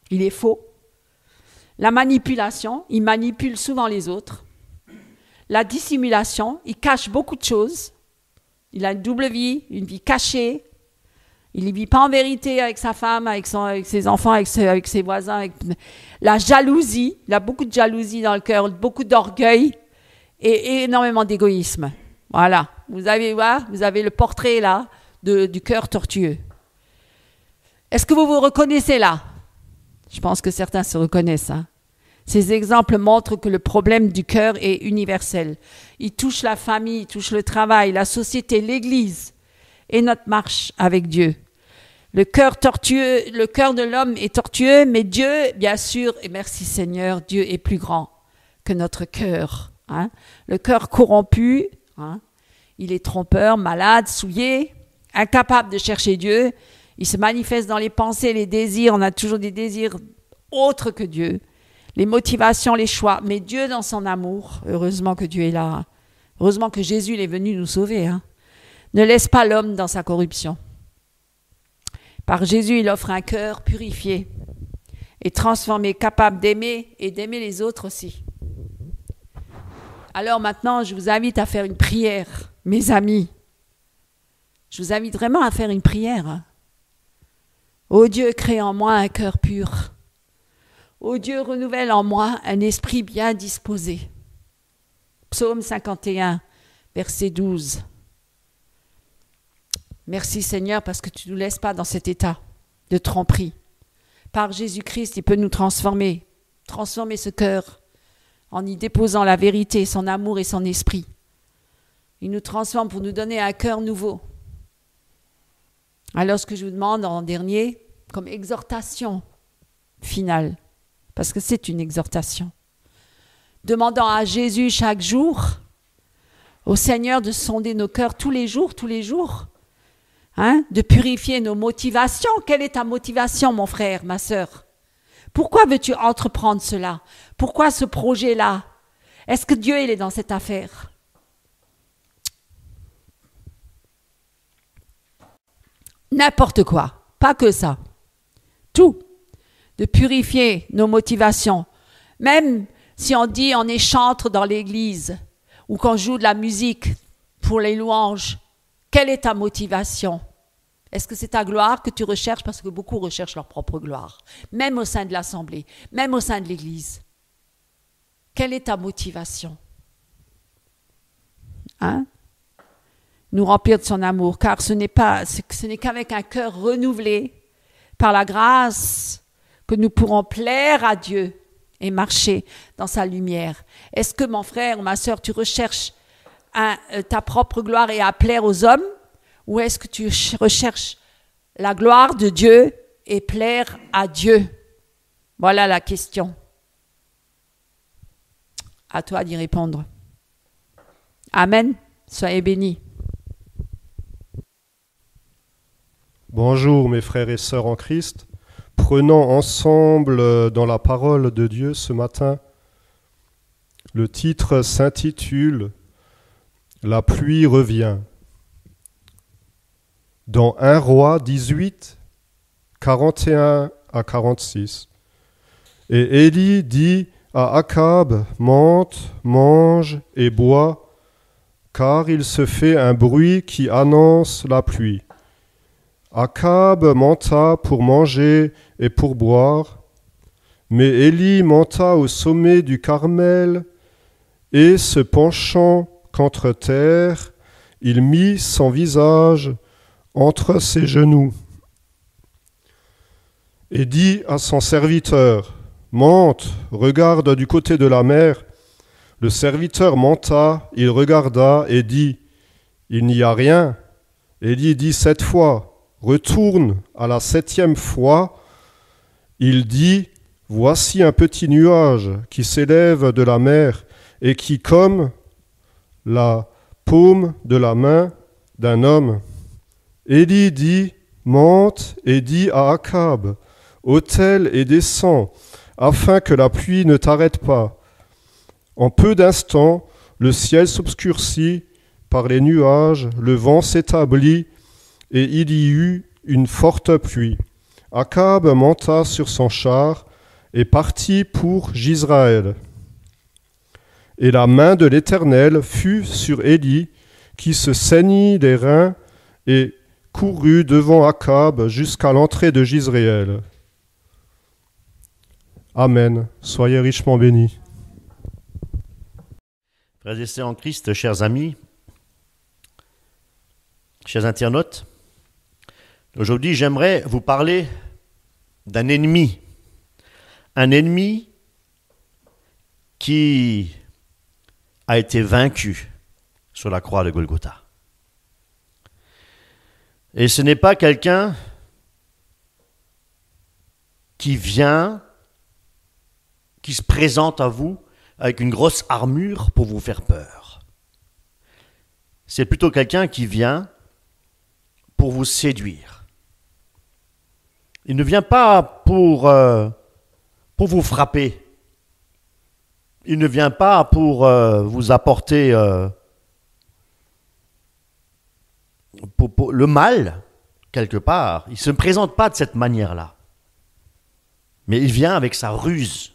Il est faux. La manipulation, il manipule souvent les autres. La dissimulation, il cache beaucoup de choses. Il a une double vie, une vie cachée. Il ne vit pas en vérité avec sa femme, avec ses enfants, avec ses voisins. La jalousie, il a beaucoup de jalousie dans le cœur, beaucoup d'orgueil et énormément d'égoïsme. Voilà, vous avez le portrait là du cœur tortueux. Est-ce que vous vous reconnaissez là? Je pense que certains se reconnaissent. Hein. Ces exemples montrent que le problème du cœur est universel. Il touche la famille, il touche le travail, la société, l'Église et notre marche avec Dieu. Le cœur tortueux, le cœur de l'homme est tortueux, mais Dieu, bien sûr, et merci Seigneur, Dieu est plus grand que notre cœur. Hein. Le cœur corrompu, hein, il est trompeur, malade, souillé, incapable de chercher Dieu. Il se manifeste dans les pensées, les désirs. On a toujours des désirs autres que Dieu. Les motivations, les choix. Mais Dieu dans son amour, heureusement que Dieu est là. Heureusement que Jésus est venu nous sauver. Hein. Ne laisse pas l'homme dans sa corruption. Par Jésus, il offre un cœur purifié et transformé, capable d'aimer et d'aimer les autres aussi. Alors maintenant, je vous invite à faire une prière, mes amis. Je vous invite vraiment à faire une prière. Ô Dieu, crée en moi un cœur pur. Ô Dieu, renouvelle en moi un esprit bien disposé. Psaume 51, verset 12. Merci Seigneur parce que tu ne nous laisses pas dans cet état de tromperie. Par Jésus-Christ, il peut nous transformer ce cœur en y déposant la vérité, son amour et son esprit. Il nous transforme pour nous donner un cœur nouveau. Alors ce que je vous demande en dernier, comme exhortation finale, parce que c'est une exhortation. Demandant à Jésus chaque jour, au Seigneur de sonder nos cœurs tous les jours, hein, de purifier nos motivations. Quelle est ta motivation, mon frère, ma sœur? Pourquoi veux-tu entreprendre cela? Pourquoi ce projet-là? Est-ce que Dieu il est dans cette affaire? N'importe quoi, pas que ça. Tout. De purifier nos motivations. Même si on dit on est chantre dans l'église ou qu'on joue de la musique pour les louanges, quelle est ta motivation? Est-ce que c'est ta gloire que tu recherches? Parce que beaucoup recherchent leur propre gloire, même au sein de l'assemblée, même au sein de l'église. Quelle est ta motivation? Hein? Nous remplir de son amour, car ce n'est qu'avec un cœur renouvelé par la grâce que nous pourrons plaire à Dieu et marcher dans sa lumière. Est-ce que, mon frère ou ma sœur, tu recherches ta propre gloire et à plaire aux hommes, ou est-ce que tu recherches la gloire de Dieu et plaire à Dieu? Voilà la question. À toi d'y répondre. Amen. Soyez bénis. Bonjour mes frères et sœurs en Christ. Prenons ensemble dans la parole de Dieu ce matin. Le titre s'intitule « La pluie revient ». Dans 1 Roi 18, 41 à 46. Et Élie dit à Akab, monte, mange et bois, car il se fait un bruit qui annonce la pluie. Akab monta pour manger et pour boire, mais Élie monta au sommet du Carmel et, se penchant contre terre, il mit son visage entre ses genoux et dit à son serviteur, « Monte, regarde du côté de la mer. » Le serviteur monta, il regarda et dit, « Il n'y a rien. » Élie dit 7 fois, retourne à la 7e fois. Il dit, « Voici un petit nuage qui s'élève de la mer et qui comme la paume de la main d'un homme. » Élie dit, « Monte et dis à Akab, ôte-elle et descends, afin que la pluie ne t'arrête pas. » En peu d'instants, le ciel s'obscurcit par les nuages, le vent s'établit, et il y eut une forte pluie. Akab monta sur son char et partit pour Jizraël. Et la main de l'Éternel fut sur Élie, qui se saignit les reins et courut devant Akab jusqu'à l'entrée de Jizraël. Amen. Soyez richement bénis. Frères et sœurs en Christ, chers amis, chers internautes, aujourd'hui j'aimerais vous parler d'un ennemi. Un ennemi qui a été vaincu sur la croix de Golgotha. Et ce n'est pas quelqu'un qui vient, qui se présente à vous avec une grosse armure pour vous faire peur. C'est plutôt quelqu'un qui vient pour vous séduire. Il ne vient pas pour vous frapper. Il ne vient pas pour vous apporter pour le mal, quelque part. Il ne se présente pas de cette manière-là. Mais il vient avec sa ruse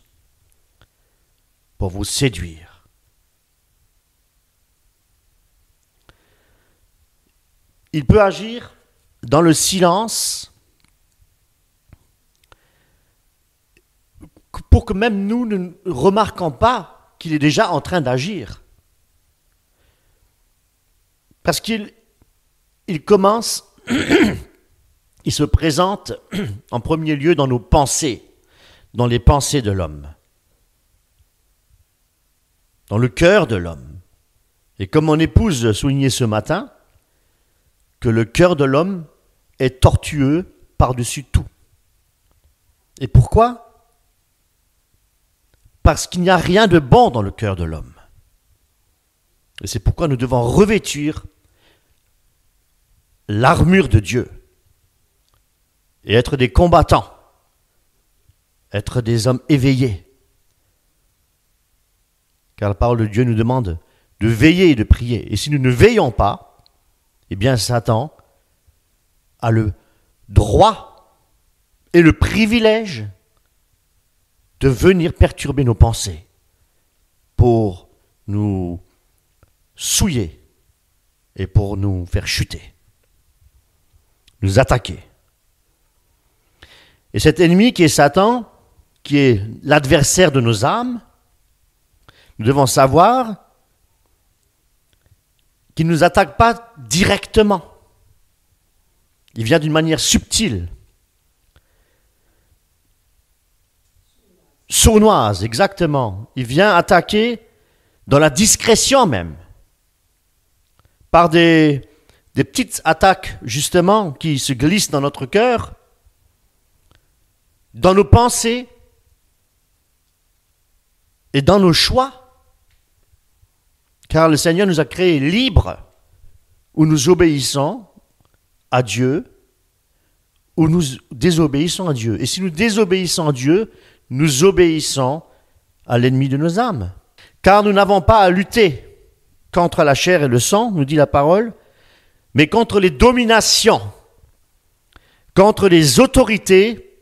pour vous séduire. Il peut agir dans le silence pour que même nous ne remarquons pas qu'il est déjà en train d'agir. Parce qu'il commence, il se présente en premier lieu dans nos pensées, dans les pensées de l'homme, dans le cœur de l'homme. Et comme mon épouse soulignait ce matin, que le cœur de l'homme est tortueux par-dessus tout. Et pourquoi ? parce qu'il n'y a rien de bon dans le cœur de l'homme. Et c'est pourquoi nous devons revêtir l'armure de Dieu et être des combattants, être des hommes éveillés. Car la parole de Dieu nous demande de veiller et de prier. Et si nous ne veillons pas, eh bien Satan a le droit et le privilège de venir perturber nos pensées pour nous souiller et pour nous faire chuter, nous attaquer. Et cet ennemi qui est Satan, qui est l'adversaire de nos âmes, nous devons savoir qu'il ne nous attaque pas directement. Il vient d'une manière subtile, sournoise, exactement. Il vient attaquer dans la discrétion même, par des petites attaques, justement, qui se glissent dans notre cœur, dans nos pensées et dans nos choix. Car le Seigneur nous a créés libres, où nous obéissons à Dieu, ou nous désobéissons à Dieu. Et si nous désobéissons à Dieu, nous obéissons à l'ennemi de nos âmes. Car nous n'avons pas à lutter contre la chair et le sang, nous dit la parole, mais contre les dominations, contre les autorités,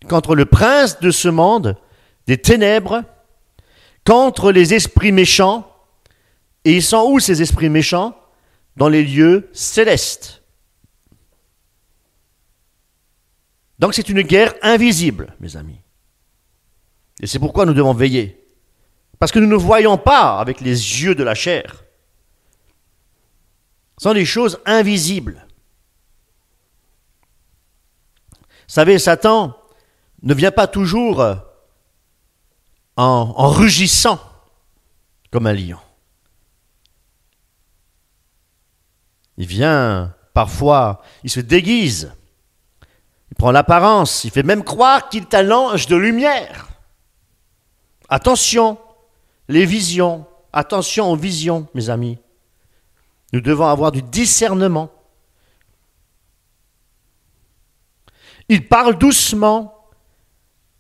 contre le prince de ce monde, des ténèbres, contre les esprits méchants. Et ils sont où ces esprits méchants? Dans les lieux célestes. Donc c'est une guerre invisible, mes amis. Et c'est pourquoi nous devons veiller. Parce que nous ne voyons pas avec les yeux de la chair. Ce sont des choses invisibles. Vous savez, Satan ne vient pas toujours en rugissant comme un lion. Il vient, parfois, il se déguise, il prend l'apparence, il fait même croire qu'il est un ange de lumière. Attention, les visions, attention aux visions, mes amis. Nous devons avoir du discernement. Il parle doucement,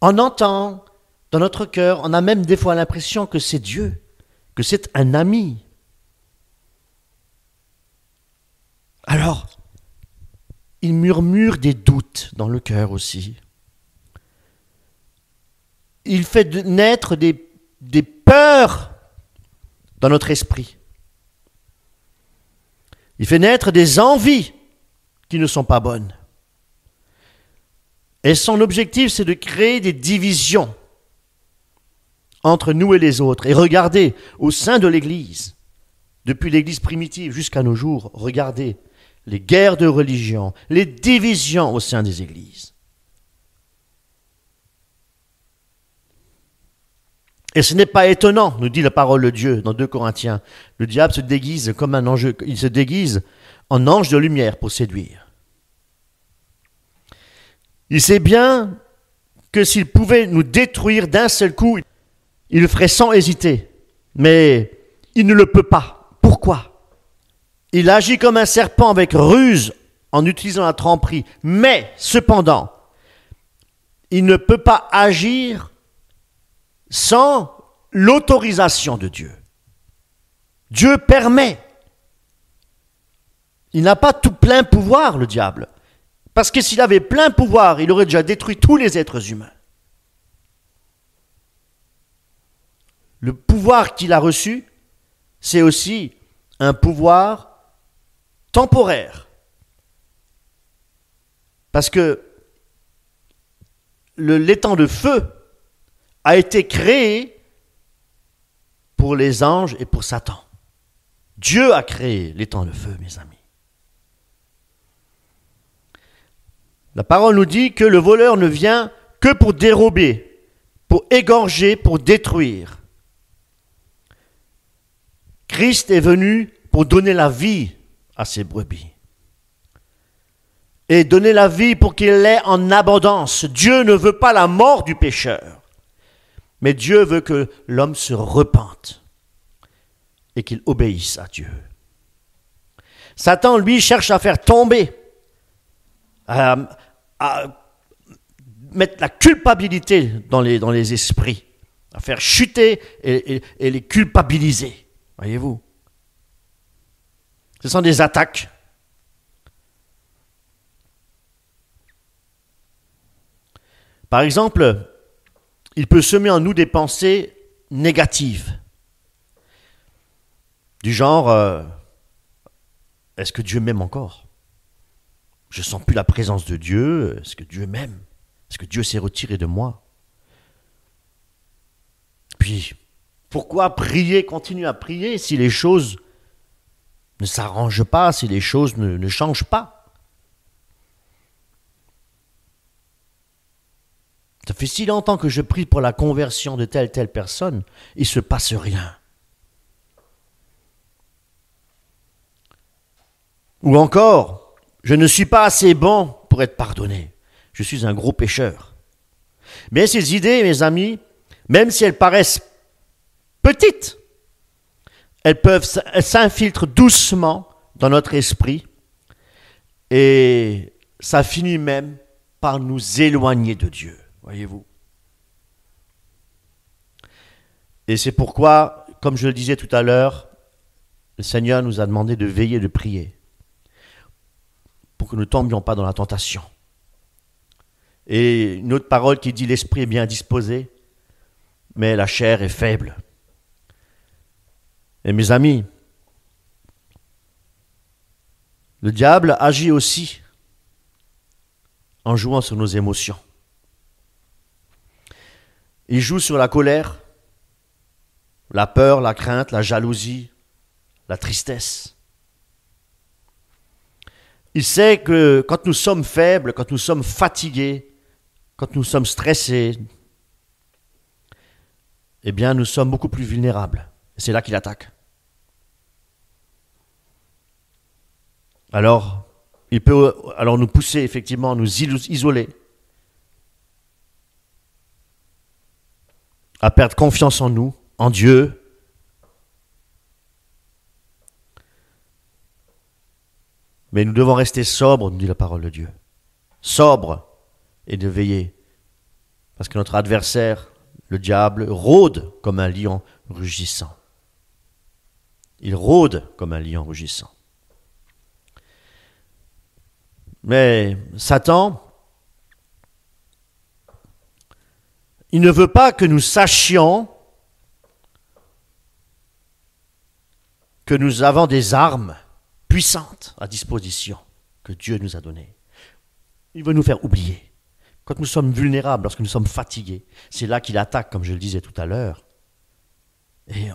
on entend dans notre cœur, on a même des fois l'impression que c'est Dieu, que c'est un ami. Alors, il murmure des doutes dans le cœur aussi. Il fait naître des peurs dans notre esprit. Il fait naître des envies qui ne sont pas bonnes. Et son objectif, c'est de créer des divisions entre nous et les autres. Et regardez, au sein de l'Église, depuis l'Église primitive jusqu'à nos jours, regardez les guerres de religion, les divisions au sein des églises. Et ce n'est pas étonnant, nous dit la parole de Dieu dans 2 Corinthiens. Le diable se déguise comme un ange, il se déguise en ange de lumière pour séduire. Il sait bien que s'il pouvait nous détruire d'un seul coup, il le ferait sans hésiter. Mais il ne le peut pas. Pourquoi ? Il agit comme un serpent avec ruse en utilisant la tromperie. Mais, cependant, il ne peut pas agir sans l'autorisation de Dieu. Dieu permet. Il n'a pas tout plein pouvoir, le diable. Parce que s'il avait plein pouvoir, il aurait déjà détruit tous les êtres humains. Le pouvoir qu'il a reçu, c'est aussi un pouvoir temporaire. Parce que l'étang de feu a été créé pour les anges et pour Satan. Dieu a créé l'étang de feu, mes amis. La parole nous dit que le voleur ne vient que pour dérober, pour égorger, pour détruire. Christ est venu pour donner la vie à ses brebis. Et donner la vie pour qu'il l'ait en abondance. Dieu ne veut pas la mort du pécheur. Mais Dieu veut que l'homme se repente et qu'il obéisse à Dieu. Satan, lui, cherche à faire tomber, à mettre la culpabilité dans les esprits, à faire chuter et les culpabiliser. Voyez-vous? Ce sont des attaques. Par exemple, il peut semer en nous des pensées négatives. Du genre, est-ce que Dieu m'aime encore? Je ne sens plus la présence de Dieu. Est-ce que Dieu m'aime? Est-ce que Dieu s'est retiré de moi? Puis, pourquoi prier, continuer à prier si les choses ne s'arrangent pas, si les choses ne changent pas? Ça fait si longtemps que je prie pour la conversion de telle personne, il ne se passe rien. Ou encore, je ne suis pas assez bon pour être pardonné. Je suis un gros pécheur. Mais ces idées, mes amis, même si elles paraissent petites, elles s'infiltrent doucement dans notre esprit et ça finit même par nous éloigner de Dieu. Voyez-vous. Et c'est pourquoi, comme je le disais tout à l'heure, le Seigneur nous a demandé de veiller, de prier, pour que nous ne tombions pas dans la tentation. Et une autre parole qui dit « l'esprit est bien disposé, mais la chair est faible ». Et mes amis, le diable agit aussi en jouant sur nos émotions. Il joue sur la colère, la peur, la crainte, la jalousie, la tristesse. Il sait que quand nous sommes faibles, quand nous sommes fatigués, quand nous sommes stressés, eh bien nous sommes beaucoup plus vulnérables. Et c'est là qu'il attaque. Alors, il peut nous pousser effectivement à nous isoler, à perdre confiance en nous, en Dieu. Mais nous devons rester sobres, nous dit la parole de Dieu. Sobres et de veiller. Parce que notre adversaire, le diable, rôde comme un lion rugissant. Il rôde comme un lion rugissant. Mais Satan, il ne veut pas que nous sachions que nous avons des armes puissantes à disposition que Dieu nous a données. Il veut nous faire oublier. Quand nous sommes vulnérables, lorsque nous sommes fatigués, c'est là qu'il attaque, comme je le disais tout à l'heure. Et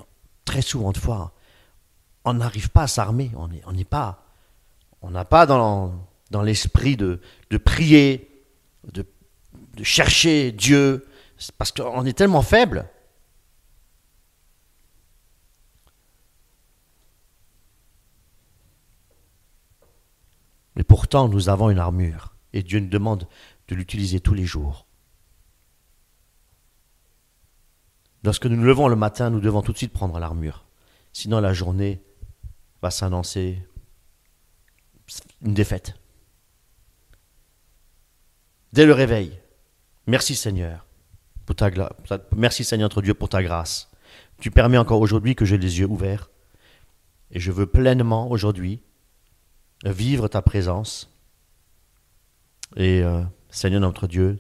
très souvent de fois, on n'arrive pas à s'armer. On n'a pas dans l'esprit de prier, de chercher Dieu, parce qu'on est tellement faible. Mais pourtant, nous avons une armure. Et Dieu nous demande de l'utiliser tous les jours. Lorsque nous nous levons le matin, nous devons tout de suite prendre l'armure. Sinon, la journée va s'annoncer une défaite. Dès le réveil, merci Seigneur. Merci Seigneur notre Dieu pour ta grâce. Tu permets encore aujourd'hui que j'ai les yeux ouverts. Et je veux pleinement aujourd'hui vivre ta présence. Et Seigneur notre Dieu,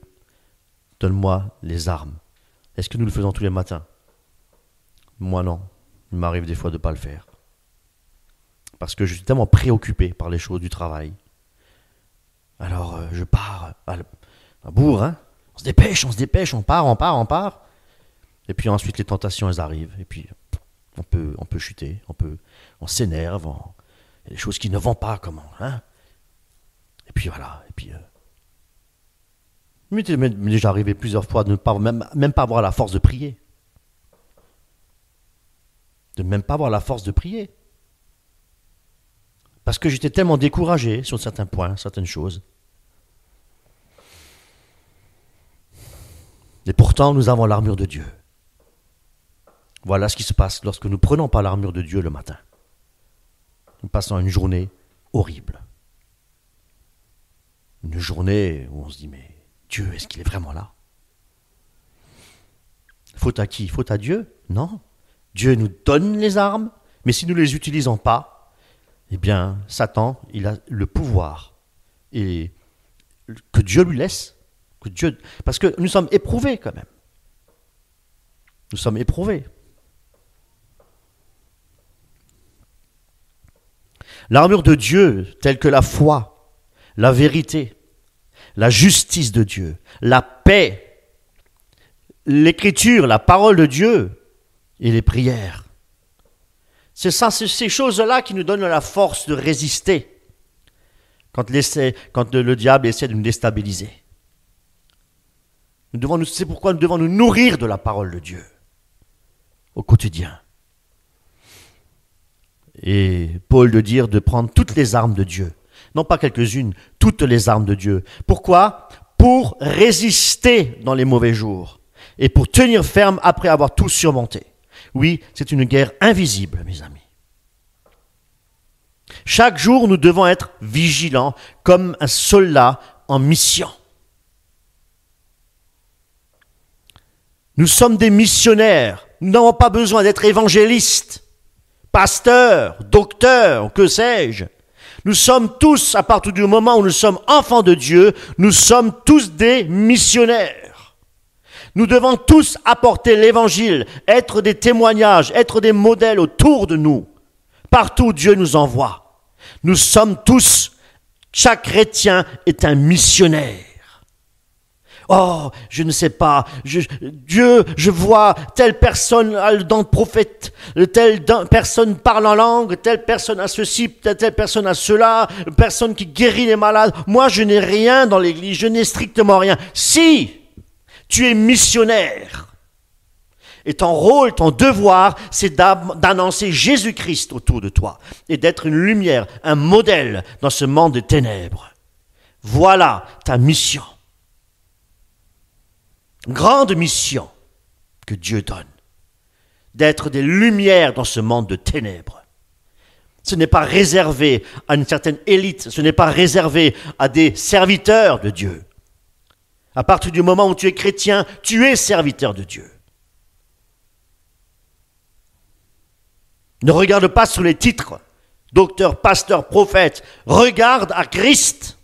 donne-moi les armes. Est-ce que nous le faisons tous les matins? Moi non. Il m'arrive des fois de ne pas le faire. Parce que je suis tellement préoccupé par les choses du travail. Alors je pars à bourre, hein? On se dépêche, on part. Et puis ensuite les tentations elles arrivent. Et puis on peut chuter, on s'énerve, il y a des choses qui ne vont pas, comment, hein? Et puis voilà, il m'est déjà arrivé plusieurs fois de ne pas, même pas avoir la force de prier. De ne même pas avoir la force de prier. Parce que j'étais tellement découragé sur certains points, certaines choses. Et pourtant, nous avons l'armure de Dieu. Voilà ce qui se passe lorsque nous ne prenons pas l'armure de Dieu le matin. Nous passons une journée horrible. Une journée où on se dit, mais Dieu, est-ce qu'il est vraiment là? Faute à qui? Faute à Dieu? Non. Dieu nous donne les armes, mais si nous ne les utilisons pas, eh bien, Satan, il a le pouvoir. Et que Dieu lui laisse. Parce que nous sommes éprouvés quand même. Nous sommes éprouvés. L'armure de Dieu, telle que la foi, la vérité, la justice de Dieu, la paix, l'écriture, la parole de Dieu et les prières. C'est ça, c'est ces choses-là qui nous donnent la force de résister quand le diable essaie de nous déstabiliser. C'est pourquoi nous devons nous nourrir de la parole de Dieu au quotidien. Et Paul de dire de prendre toutes les armes de Dieu. Non pas quelques-unes, toutes les armes de Dieu. Pourquoi? Pour résister dans les mauvais jours et pour tenir ferme après avoir tout surmonté. Oui, c'est une guerre invisible, mes amis. Chaque jour, nous devons être vigilants comme un soldat en mission. Nous sommes des missionnaires. Nous n'avons pas besoin d'être évangélistes, pasteurs, docteurs, que sais-je. Nous sommes tous, à partir du moment où nous sommes enfants de Dieu, nous sommes tous des missionnaires. Nous devons tous apporter l'évangile, être des témoignages, être des modèles autour de nous. Partout où Dieu nous envoie. Nous sommes tous, chaque chrétien est un missionnaire. Oh, je ne sais pas, Dieu, je vois telle personne a le don de prophète, telle personne parle en langue, telle personne a ceci, telle personne a cela, personne qui guérit les malades. Moi, je n'ai rien dans l'église, je n'ai strictement rien. Si tu es missionnaire, et ton rôle, ton devoir, c'est d'annoncer Jésus-Christ autour de toi et d'être une lumière, un modèle dans ce monde de ténèbres. Voilà ta mission. Grande mission que Dieu donne, d'être des lumières dans ce monde de ténèbres. Ce n'est pas réservé à une certaine élite, ce n'est pas réservé à des serviteurs de Dieu. À partir du moment où tu es chrétien, tu es serviteur de Dieu. Ne regarde pas sur les titres, docteur, pasteur, prophète, regarde à Christ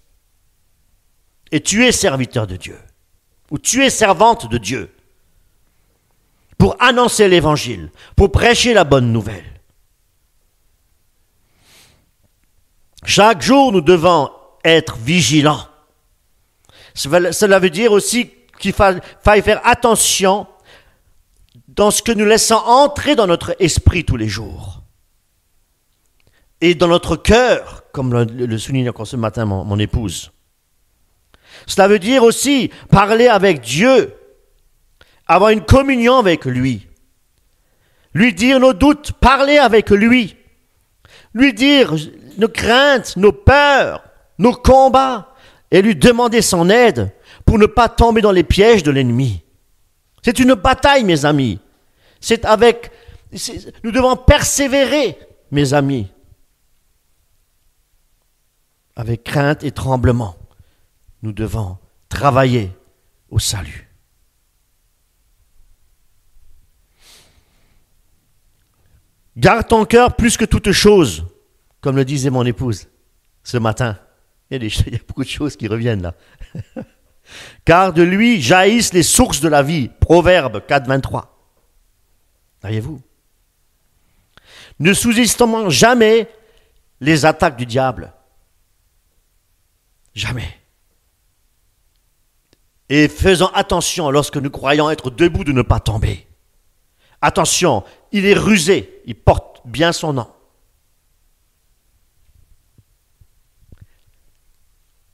et tu es serviteur de Dieu. Ou tu es servante de Dieu, pour annoncer l'évangile, pour prêcher la bonne nouvelle. Chaque jour, nous devons être vigilants. Cela veut dire aussi qu'il faille faire attention dans ce que nous laissons entrer dans notre esprit tous les jours. Et dans notre cœur, comme le souligne encore ce matin mon épouse. Cela veut dire aussi parler avec Dieu, avoir une communion avec lui, lui dire nos doutes, parler avec lui dire nos craintes, nos peurs, nos combats, et lui demander son aide pour ne pas tomber dans les pièges de l'ennemi. C'est une bataille, mes amis. Nous devons persévérer, mes amis, avec crainte et tremblement. Nous devons travailler au salut. Garde ton cœur plus que toute chose, comme le disait mon épouse ce matin. Il y a beaucoup de choses qui reviennent là. Car de lui jaillissent les sources de la vie. Proverbe 4, 23. Voyez-vous. Ne sous-estimons jamais les attaques du diable. Jamais. Et faisons attention lorsque nous croyons être debout de ne pas tomber. Attention, il est rusé, il porte bien son nom.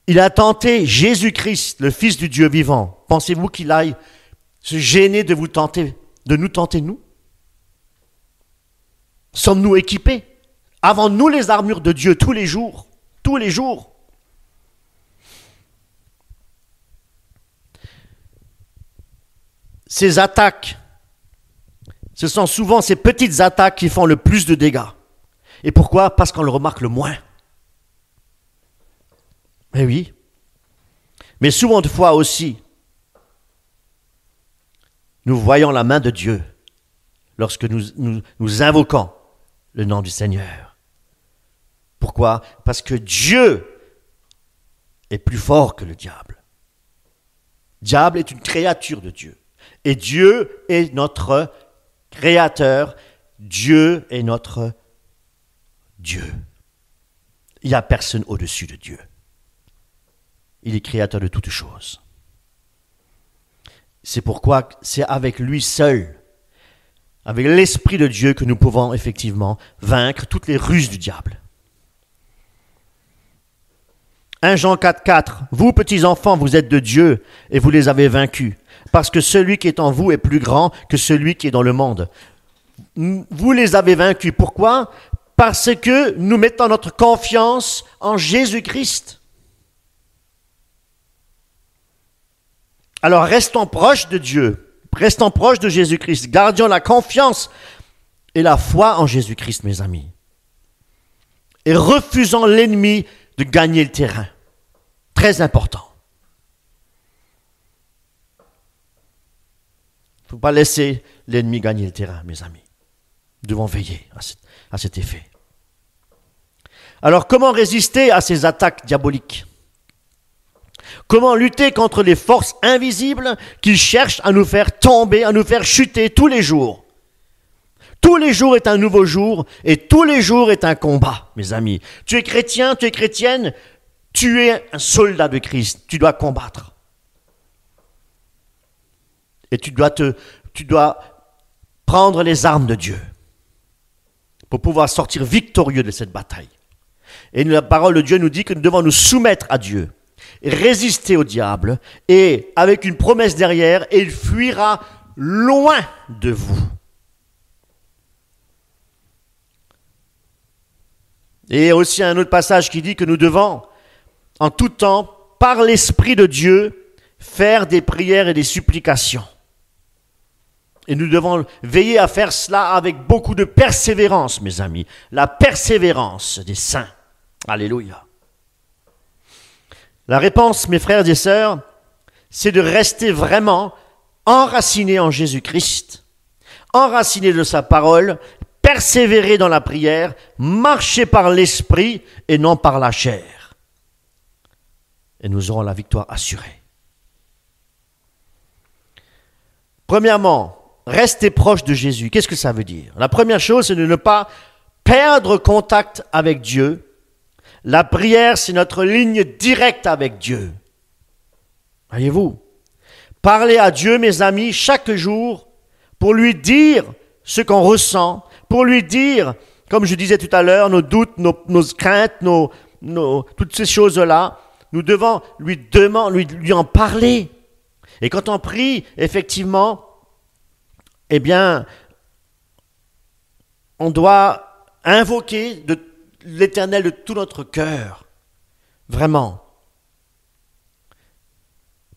Il a tenté Jésus-Christ, le Fils du Dieu vivant. Pensez-vous qu'il aille se gêner de nous tenter, nous? Sommes-nous équipés? Avons-nous les armures de Dieu tous les jours? Tous les jours. Ces attaques Ce sont souvent ces petites attaques qui font le plus de dégâts. Et pourquoi? Parce qu'on le remarque le moins. Eh oui. Mais souvent de fois aussi, nous voyons la main de Dieu lorsque nous invoquons le nom du Seigneur. Pourquoi? Parce que Dieu est plus fort que le diable. Le diable est une créature de Dieu. Et Dieu est notre créateur. Dieu est notre Dieu. Il n'y a personne au-dessus de Dieu. Il est créateur de toutes choses. C'est pourquoi c'est avec lui seul, avec l'Esprit de Dieu, que nous pouvons effectivement vaincre toutes les ruses du diable. 1 Jean 4,4 « Vous, petits enfants, vous êtes de Dieu et vous les avez vaincus, parce que celui qui est en vous est plus grand que celui qui est dans le monde. » Vous les avez vaincus. Pourquoi? Parce que nous mettons notre confiance en Jésus-Christ. Alors restons proches de Dieu, restons proches de Jésus-Christ, gardions la confiance et la foi en Jésus-Christ, mes amis. Et refusons l'ennemi de gagner le terrain. Très important. Il ne faut pas laisser l'ennemi gagner le terrain, mes amis. Nous devons veiller à cet effet. Alors, comment résister à ces attaques diaboliques? Comment lutter contre les forces invisibles qui cherchent à nous faire tomber, à nous faire chuter tous les jours? Tous les jours est un nouveau jour et tous les jours est un combat, mes amis. Tu es chrétien, tu es chrétienne, tu es un soldat de Christ, tu dois combattre. Et tu dois prendre les armes de Dieu pour pouvoir sortir victorieux de cette bataille. Et la parole de Dieu nous dit que nous devons nous soumettre à Dieu, résister au diable, et avec une promesse derrière, il fuira loin de vous. Et aussi un autre passage qui dit que nous devons, en tout temps, par l'Esprit de Dieu, faire des prières et des supplications. Et nous devons veiller à faire cela avec beaucoup de persévérance, mes amis. La persévérance des saints. Alléluia. La réponse, mes frères et sœurs, c'est de rester vraiment enracinés en Jésus-Christ, enracinés de sa parole, persévérer dans la prière, marcher par l'esprit et non par la chair. Et nous aurons la victoire assurée. Premièrement, rester proche de Jésus. Qu'est-ce que ça veut dire? La première chose, c'est de ne pas perdre contact avec Dieu. La prière, c'est notre ligne directe avec Dieu. Voyez-vous? Parlez à Dieu, mes amis, chaque jour pour lui dire ce qu'on ressent, pour lui dire, comme je disais tout à l'heure, nos doutes, nos craintes, toutes ces choses-là. Nous devons lui en parler. Et quand on prie, effectivement, eh bien, on doit invoquer l'Éternel de tout notre cœur. Vraiment.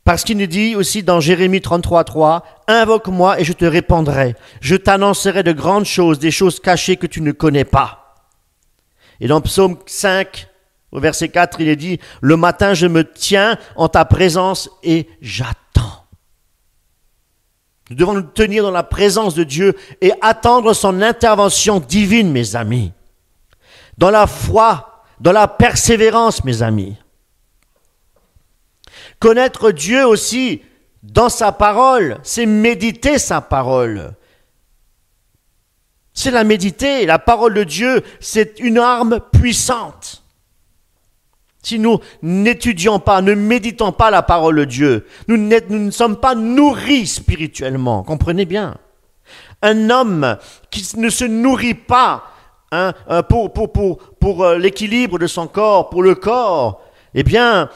Parce qu'il nous dit aussi dans Jérémie 33,3, « Invoque-moi et je te répondrai. Je t'annoncerai de grandes choses, des choses cachées que tu ne connais pas. » Et dans Psaume 5, au verset 4, il est dit, « Le matin, je me tiens en ta présence et j'attends. » Nous devons nous tenir dans la présence de Dieu et attendre son intervention divine, mes amis. Dans la foi, dans la persévérance, mes amis. Connaître Dieu aussi dans sa parole, c'est méditer sa parole. C'est la méditer. La parole de Dieu, c'est une arme puissante. Si nous n'étudions pas, ne méditons pas la parole de Dieu, nous ne sommes pas nourris spirituellement. Comprenez bien. Un homme qui ne se nourrit pas pour l'équilibre de son corps, pour le corps, eh bien,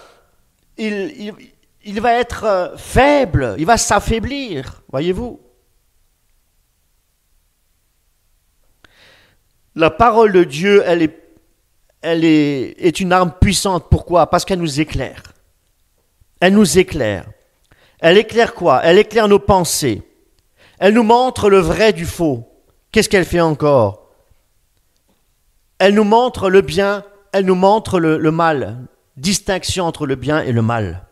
il va être faible, il va s'affaiblir, voyez-vous. La parole de Dieu, elle est une arme puissante. Pourquoi? Parce qu'elle nous éclaire. Elle nous éclaire. Elle éclaire quoi? Elle éclaire nos pensées. Elle nous montre le vrai du faux. Qu'est-ce qu'elle fait encore? Elle nous montre le bien, elle nous montre le mal. Distinction entre le bien et le mal.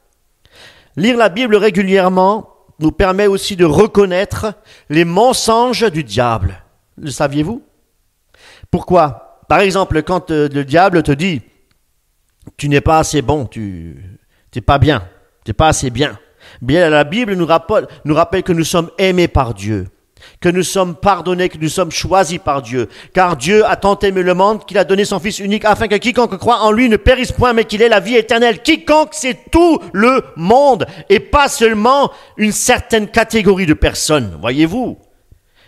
Lire la Bible régulièrement nous permet aussi de reconnaître les mensonges du diable. Le saviez-vous? Pourquoi? Par exemple, quand le diable te dit « tu n'es pas assez bon, tu n'es pas bien, tu n'es pas assez bien », bien la Bible nous rappelle que nous sommes aimés par Dieu, que nous sommes pardonnés, que nous sommes choisis par Dieu. Car Dieu a tant aimé le monde qu'il a donné son Fils unique afin que quiconque croit en lui ne périsse point, mais qu'il ait la vie éternelle. Quiconque, c'est tout le monde et pas seulement une certaine catégorie de personnes. Voyez-vous,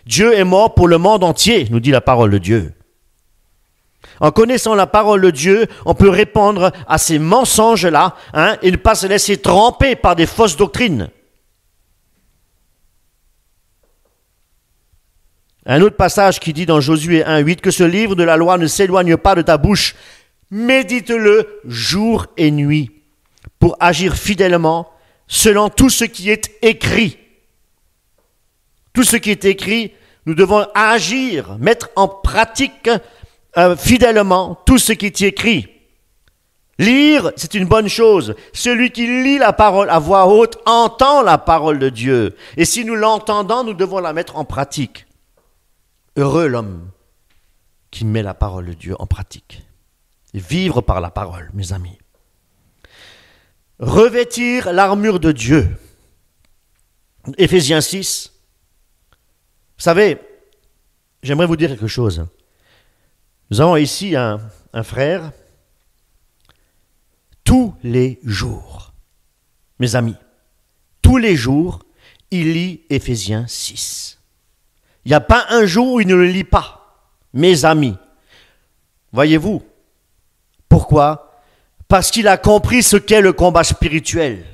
Dieu est mort pour le monde entier, nous dit la parole de Dieu. En connaissant la parole de Dieu, on peut répondre à ces mensonges-là et ne pas se laisser tromper par des fausses doctrines. Un autre passage qui dit dans Josué 1,8 que ce livre de la loi ne s'éloigne pas de ta bouche, médite-le jour et nuit pour agir fidèlement selon tout ce qui est écrit. Tout ce qui est écrit, nous devons agir, mettre en pratique fidèlement tout ce qui est écrit. Lire, c'est une bonne chose. Celui qui lit la parole à voix haute entend la parole de Dieu. Et si nous l'entendons, nous devons la mettre en pratique. Heureux l'homme qui met la parole de Dieu en pratique. Et vivre par la parole, mes amis. Revêtir l'armure de Dieu. Éphésiens 6. Vous savez, j'aimerais vous dire quelque chose. Nous avons ici un frère, tous les jours, mes amis, tous les jours, il lit Éphésiens 6. Il n'y a pas un jour où il ne le lit pas, mes amis. Voyez-vous, pourquoi? Parce qu'il a compris ce qu'est le combat spirituel.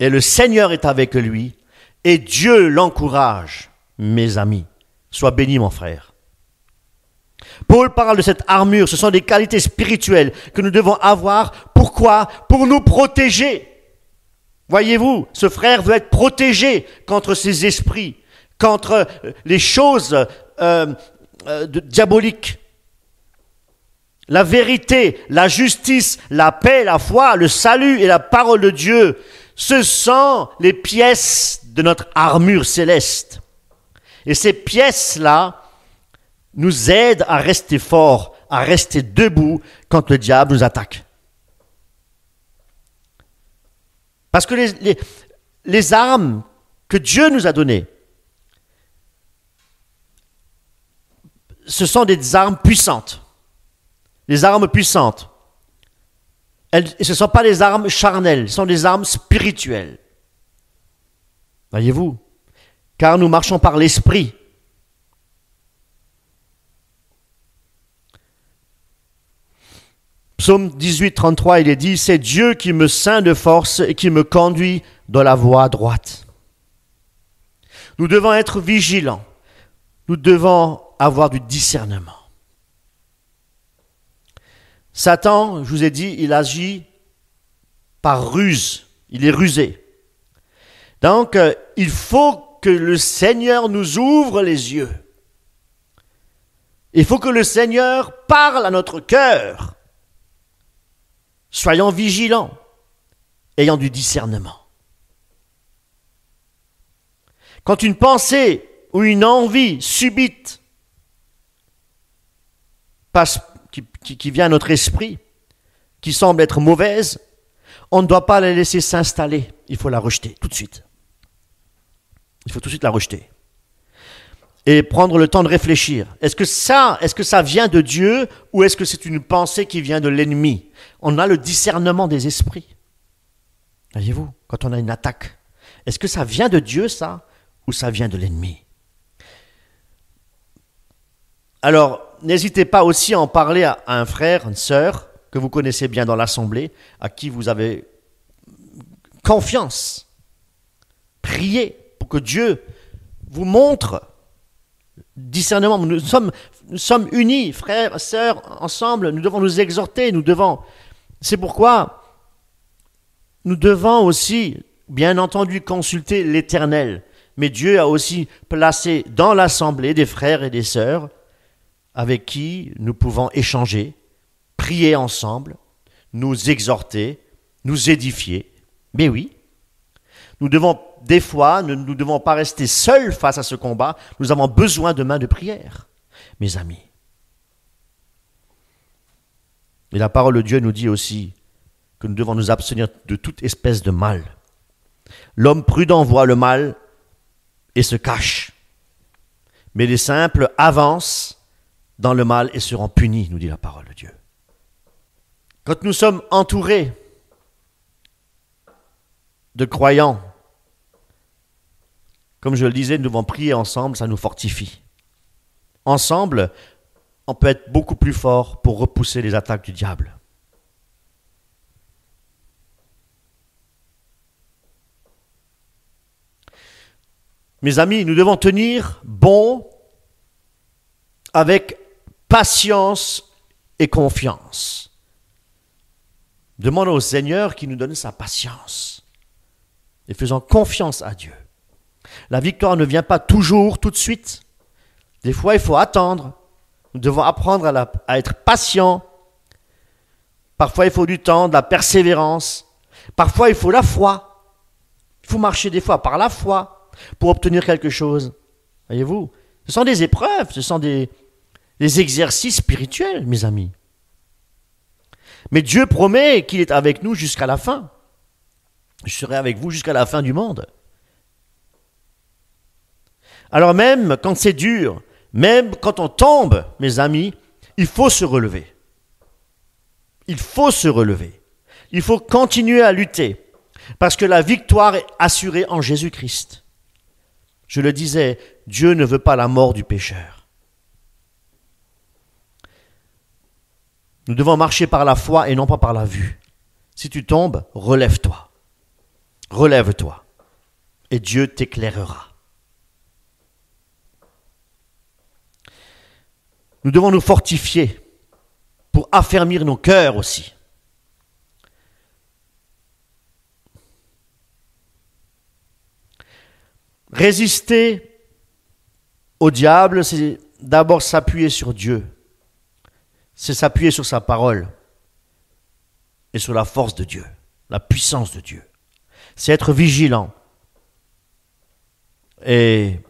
Et le Seigneur est avec lui, et Dieu l'encourage, mes amis. Sois béni, mon frère. Paul parle de cette armure, ce sont des qualités spirituelles que nous devons avoir. Pourquoi? Pour nous protéger. Voyez-vous, ce frère veut être protégé contre ces esprits, contre les choses diaboliques. La vérité, la justice, la paix, la foi, le salut et la parole de Dieu, ce sont les pièces de notre armure céleste. Et ces pièces-là nous aident à rester forts, à rester debout quand le diable nous attaque. Parce que les armes que Dieu nous a données, ce sont des armes puissantes. Des armes puissantes. Ce ne sont pas des armes charnelles, ce sont des armes spirituelles. Voyez-vous? Car nous marchons par l'esprit. Psaume 18, 33, il est dit, « C'est Dieu qui me ceint de force et qui me conduit dans la voie droite. » Nous devons être vigilants. Nous devons avoir du discernement. Satan, je vous ai dit, il agit par ruse. Il est rusé. Donc, il faut que le Seigneur nous ouvre les yeux. Il faut que le Seigneur parle à notre cœur. Soyons vigilants, ayant du discernement. Quand une pensée ou une envie subite passe, qui vient à notre esprit, qui semble être mauvaise, on ne doit pas la laisser s'installer. Il faut la rejeter tout de suite. Il faut tout de suite la rejeter. Et prendre le temps de réfléchir. Est-ce que ça vient de Dieu ou est-ce que c'est une pensée qui vient de l'ennemi? On a le discernement des esprits. Voyez-vous, quand on a une attaque, est-ce que ça vient de Dieu, ça, ou ça vient de l'ennemi? Alors, n'hésitez pas aussi à en parler à un frère, une sœur, que vous connaissez bien dans l'assemblée, à qui vous avez confiance. Priez pour que Dieu vous montre discernement. Nous sommes unis, frères, sœurs, ensemble. Nous devons nous exhorter. C'est pourquoi nous devons aussi, bien entendu, consulter l'Éternel. mais Dieu a aussi placé dans l'assemblée des frères et des sœurs avec qui nous pouvons échanger, prier ensemble, nous exhorter, nous édifier. Mais oui, nous devons, des fois, nous ne devons pas rester seuls face à ce combat. Nous avons besoin de mains de prière, mes amis. Et la parole de Dieu nous dit aussi que nous devons nous abstenir de toute espèce de mal. L'homme prudent voit le mal et se cache. Mais les simples avancent dans le mal et seront punis, nous dit la parole de Dieu. Quand nous sommes entourés de croyants, comme je le disais, nous devons prier ensemble, ça nous fortifie. Ensemble, on peut être beaucoup plus fort pour repousser les attaques du diable. Mes amis, nous devons tenir bon avec patience et confiance. Demandons au Seigneur qui nous donne sa patience et faisons confiance à Dieu. La victoire ne vient pas toujours, tout de suite. Des fois, il faut attendre. Nous devons apprendre à être patients. Parfois, il faut du temps, de la persévérance. Parfois, il faut la foi. Il faut marcher des fois par la foi pour obtenir quelque chose. Voyez-vous, ce sont des épreuves, ce sont des exercices spirituels, mes amis. Mais Dieu promet qu'il est avec nous jusqu'à la fin. Je serai avec vous jusqu'à la fin du monde. Alors même quand c'est dur, même quand on tombe, mes amis, il faut se relever. Il faut se relever. Il faut continuer à lutter parce que la victoire est assurée en Jésus-Christ. Je le disais, Dieu ne veut pas la mort du pécheur. Nous devons marcher par la foi et non pas par la vue. Si tu tombes, relève-toi. Relève-toi. Et Dieu t'éclairera. Nous devons nous fortifier pour affermir nos cœurs aussi. Résister au diable, c'est d'abord s'appuyer sur Dieu. C'est s'appuyer sur sa parole et sur la force de Dieu, la puissance de Dieu. C'est être vigilant et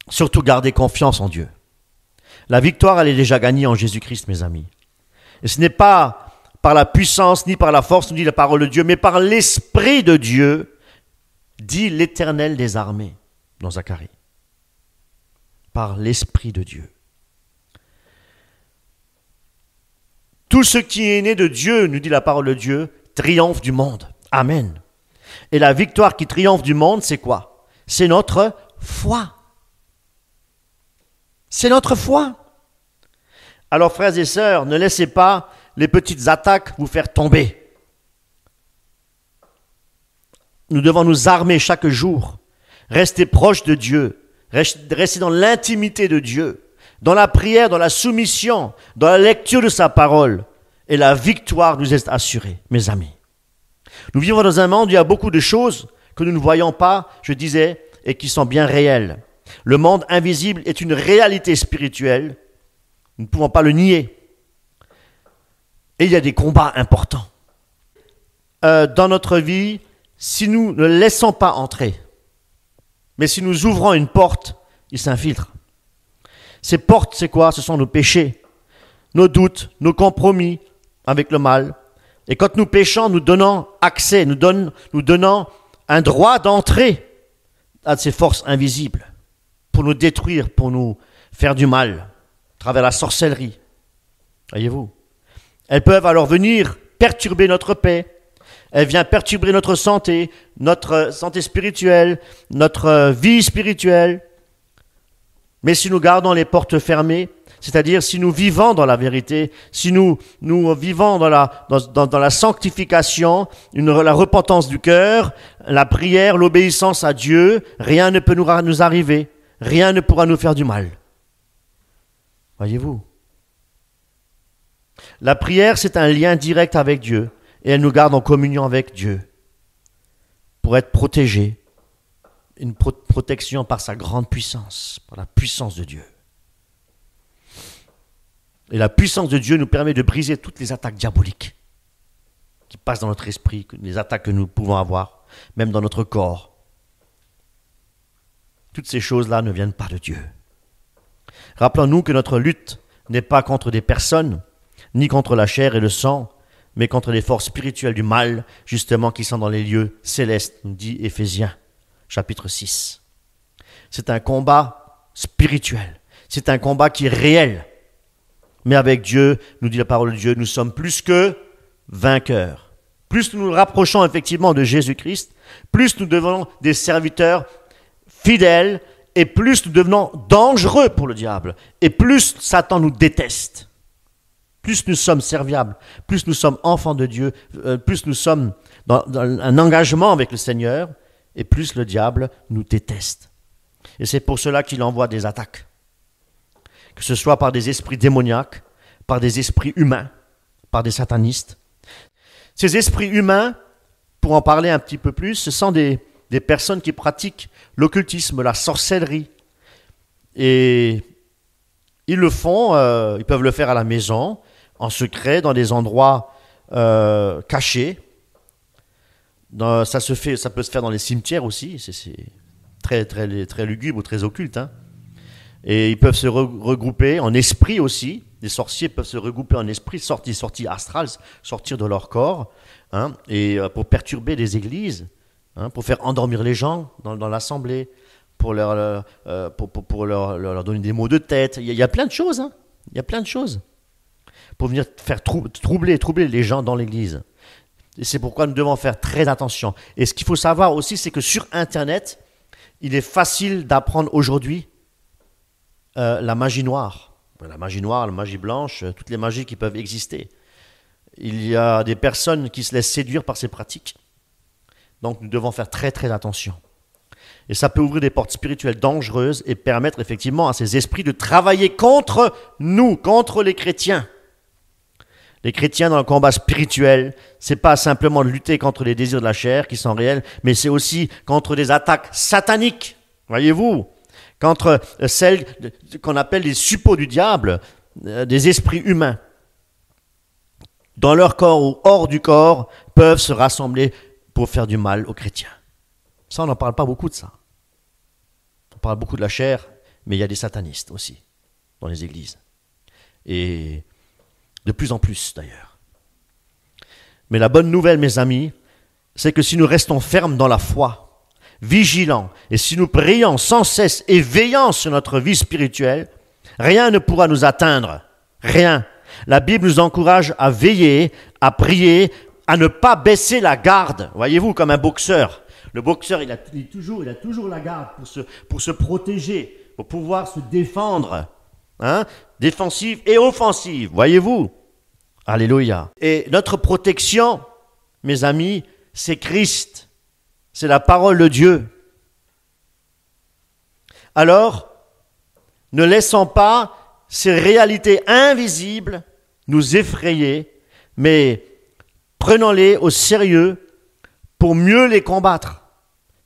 surtout garder confiance en Dieu. La victoire, elle est déjà gagnée en Jésus-Christ, mes amis. Et ce n'est pas par la puissance ni par la force, nous dit la parole de Dieu, mais par l'Esprit de Dieu, dit l'Éternel des armées, dans Zacharie. Par l'Esprit de Dieu. Tout ce qui est né de Dieu, nous dit la parole de Dieu, triomphe du monde. Amen. Et la victoire qui triomphe du monde, c'est quoi? C'est notre foi. C'est notre foi. Alors, frères et sœurs, ne laissez pas les petites attaques vous faire tomber. Nous devons nous armer chaque jour, rester proches de Dieu, rester dans l'intimité de Dieu, dans la prière, dans la soumission, dans la lecture de sa parole. Et la victoire nous est assurée, mes amis. Nous vivons dans un monde où il y a beaucoup de choses que nous ne voyons pas, je disais, et qui sont bien réelles. Le monde invisible est une réalité spirituelle. Nous ne pouvons pas le nier. Et il y a des combats importants. Dans notre vie, si nous ne le laissons pas entrer, mais si nous ouvrons une porte, il s'infiltre. Ces portes, c'est quoi? Ce sont nos péchés, nos doutes, nos compromis avec le mal. Et quand nous péchons, nous donnons accès, nous donnons un droit d'entrée à ces forces invisibles pour nous détruire, pour nous faire du mal, à travers la sorcellerie. Voyez-vous? Elles peuvent alors venir perturber notre paix. Elles viennent perturber notre santé spirituelle, notre vie spirituelle. Mais si nous gardons les portes fermées, c'est-à-dire si nous vivons dans la vérité, si nous vivons dans la sanctification, la repentance du cœur, la prière, l'obéissance à Dieu, rien ne peut nous arriver, rien ne pourra nous faire du mal. Voyez-vous? La prière, c'est un lien direct avec Dieu et elle nous garde en communion avec Dieu pour être protégés une protection par sa grande puissance, par la puissance de Dieu. Et la puissance de Dieu nous permet de briser toutes les attaques diaboliques qui passent dans notre esprit, les attaques que nous pouvons avoir, même dans notre corps. Toutes ces choses-là ne viennent pas de Dieu. Rappelons-nous que notre lutte n'est pas contre des personnes, ni contre la chair et le sang, mais contre les forces spirituelles du mal, justement, qui sont dans les lieux célestes, nous dit Éphésiens, chapitre 6. C'est un combat spirituel, c'est un combat qui est réel. Mais avec Dieu, nous dit la parole de Dieu, nous sommes plus que vainqueurs. Plus nous nous rapprochons effectivement de Jésus-Christ, plus nous devenons des serviteurs fidèles, et plus nous devenons dangereux pour le diable, et plus Satan nous déteste. Plus nous sommes serviables, plus nous sommes enfants de Dieu, plus nous sommes dans un engagement avec le Seigneur, et plus le diable nous déteste. Et c'est pour cela qu'il envoie des attaques. Que ce soit par des esprits démoniaques, par des esprits humains, par des satanistes. Ces esprits humains, pour en parler un petit peu plus, ce sont des personnes qui pratiquent l'occultisme, la sorcellerie. Et ils le font, ils peuvent le faire à la maison, en secret, dans des endroits cachés. Ça peut se faire dans les cimetières aussi, c'est très lugubre, très occulte, hein. Et ils peuvent se regrouper en esprit aussi. Les sorciers peuvent se regrouper en esprit, sortie astrale, sortir de leur corps, hein, et pour perturber les églises, hein, pour faire endormir les gens dans l'assemblée, pour leur donner des maux de tête. Il y a plein de choses, hein. Il y a plein de choses pour venir faire troubler les gens dans l'église. Et c'est pourquoi nous devons faire très attention. Et ce qu'il faut savoir aussi, c'est que sur Internet, il est facile d'apprendre aujourd'hui la magie noire. La magie noire, la magie blanche, toutes les magies qui peuvent exister. Il y a des personnes qui se laissent séduire par ces pratiques. Donc nous devons faire très très attention. Et ça peut ouvrir des portes spirituelles dangereuses et permettre effectivement à ces esprits de travailler contre nous, contre les chrétiens. Les chrétiens dans le combat spirituel, c'est pas simplement de lutter contre les désirs de la chair qui sont réels, mais c'est aussi contre des attaques sataniques. Voyez-vous, contre celles qu'on appelle les suppôts du diable, des esprits humains, dans leur corps ou hors du corps, peuvent se rassembler pour faire du mal aux chrétiens. Ça, on n'en parle pas beaucoup de ça. On parle beaucoup de la chair, mais il y a des satanistes aussi dans les églises. Et de plus en plus d'ailleurs. Mais la bonne nouvelle, mes amis, c'est que si nous restons fermes dans la foi, vigilants, et si nous prions sans cesse et veillant sur notre vie spirituelle, rien ne pourra nous atteindre. Rien. La Bible nous encourage à veiller, à prier, à ne pas baisser la garde. Voyez-vous, comme un boxeur. Le boxeur, il a toujours la garde pour se protéger, pour pouvoir se défendre. Hein? Défensive et offensive, voyez-vous. Alléluia. Et notre protection, mes amis, c'est Christ. C'est la parole de Dieu. Alors, ne laissons pas ces réalités invisibles nous effrayer, mais prenons-les au sérieux pour mieux les combattre.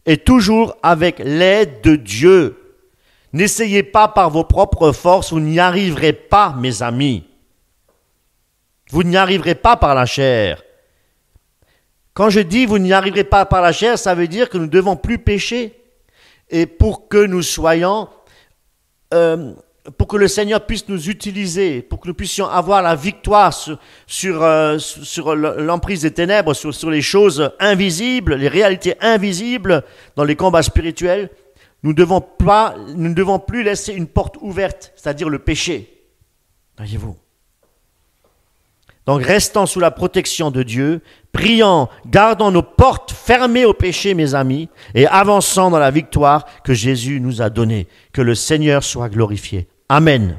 Et toujours avec l'aide de Dieu. N'essayez pas par vos propres forces, vous n'y arriverez pas, mes amis. Vous n'y arriverez pas par la chair. Quand je dis vous n'y arriverez pas par la chair, ça veut dire que nous ne devons plus pécher. Et pour que nous soyons, pour que le Seigneur puisse nous utiliser, pour que nous puissions avoir la victoire sur l'emprise des ténèbres, sur les choses invisibles, les réalités invisibles dans les combats spirituels, nous ne devons plus laisser une porte ouverte, c'est-à-dire le péché. Voyez-vous. Donc restons sous la protection de Dieu, prions, gardons nos portes fermées au péché, mes amis, et avançons dans la victoire que Jésus nous a donnée. Que le Seigneur soit glorifié. Amen.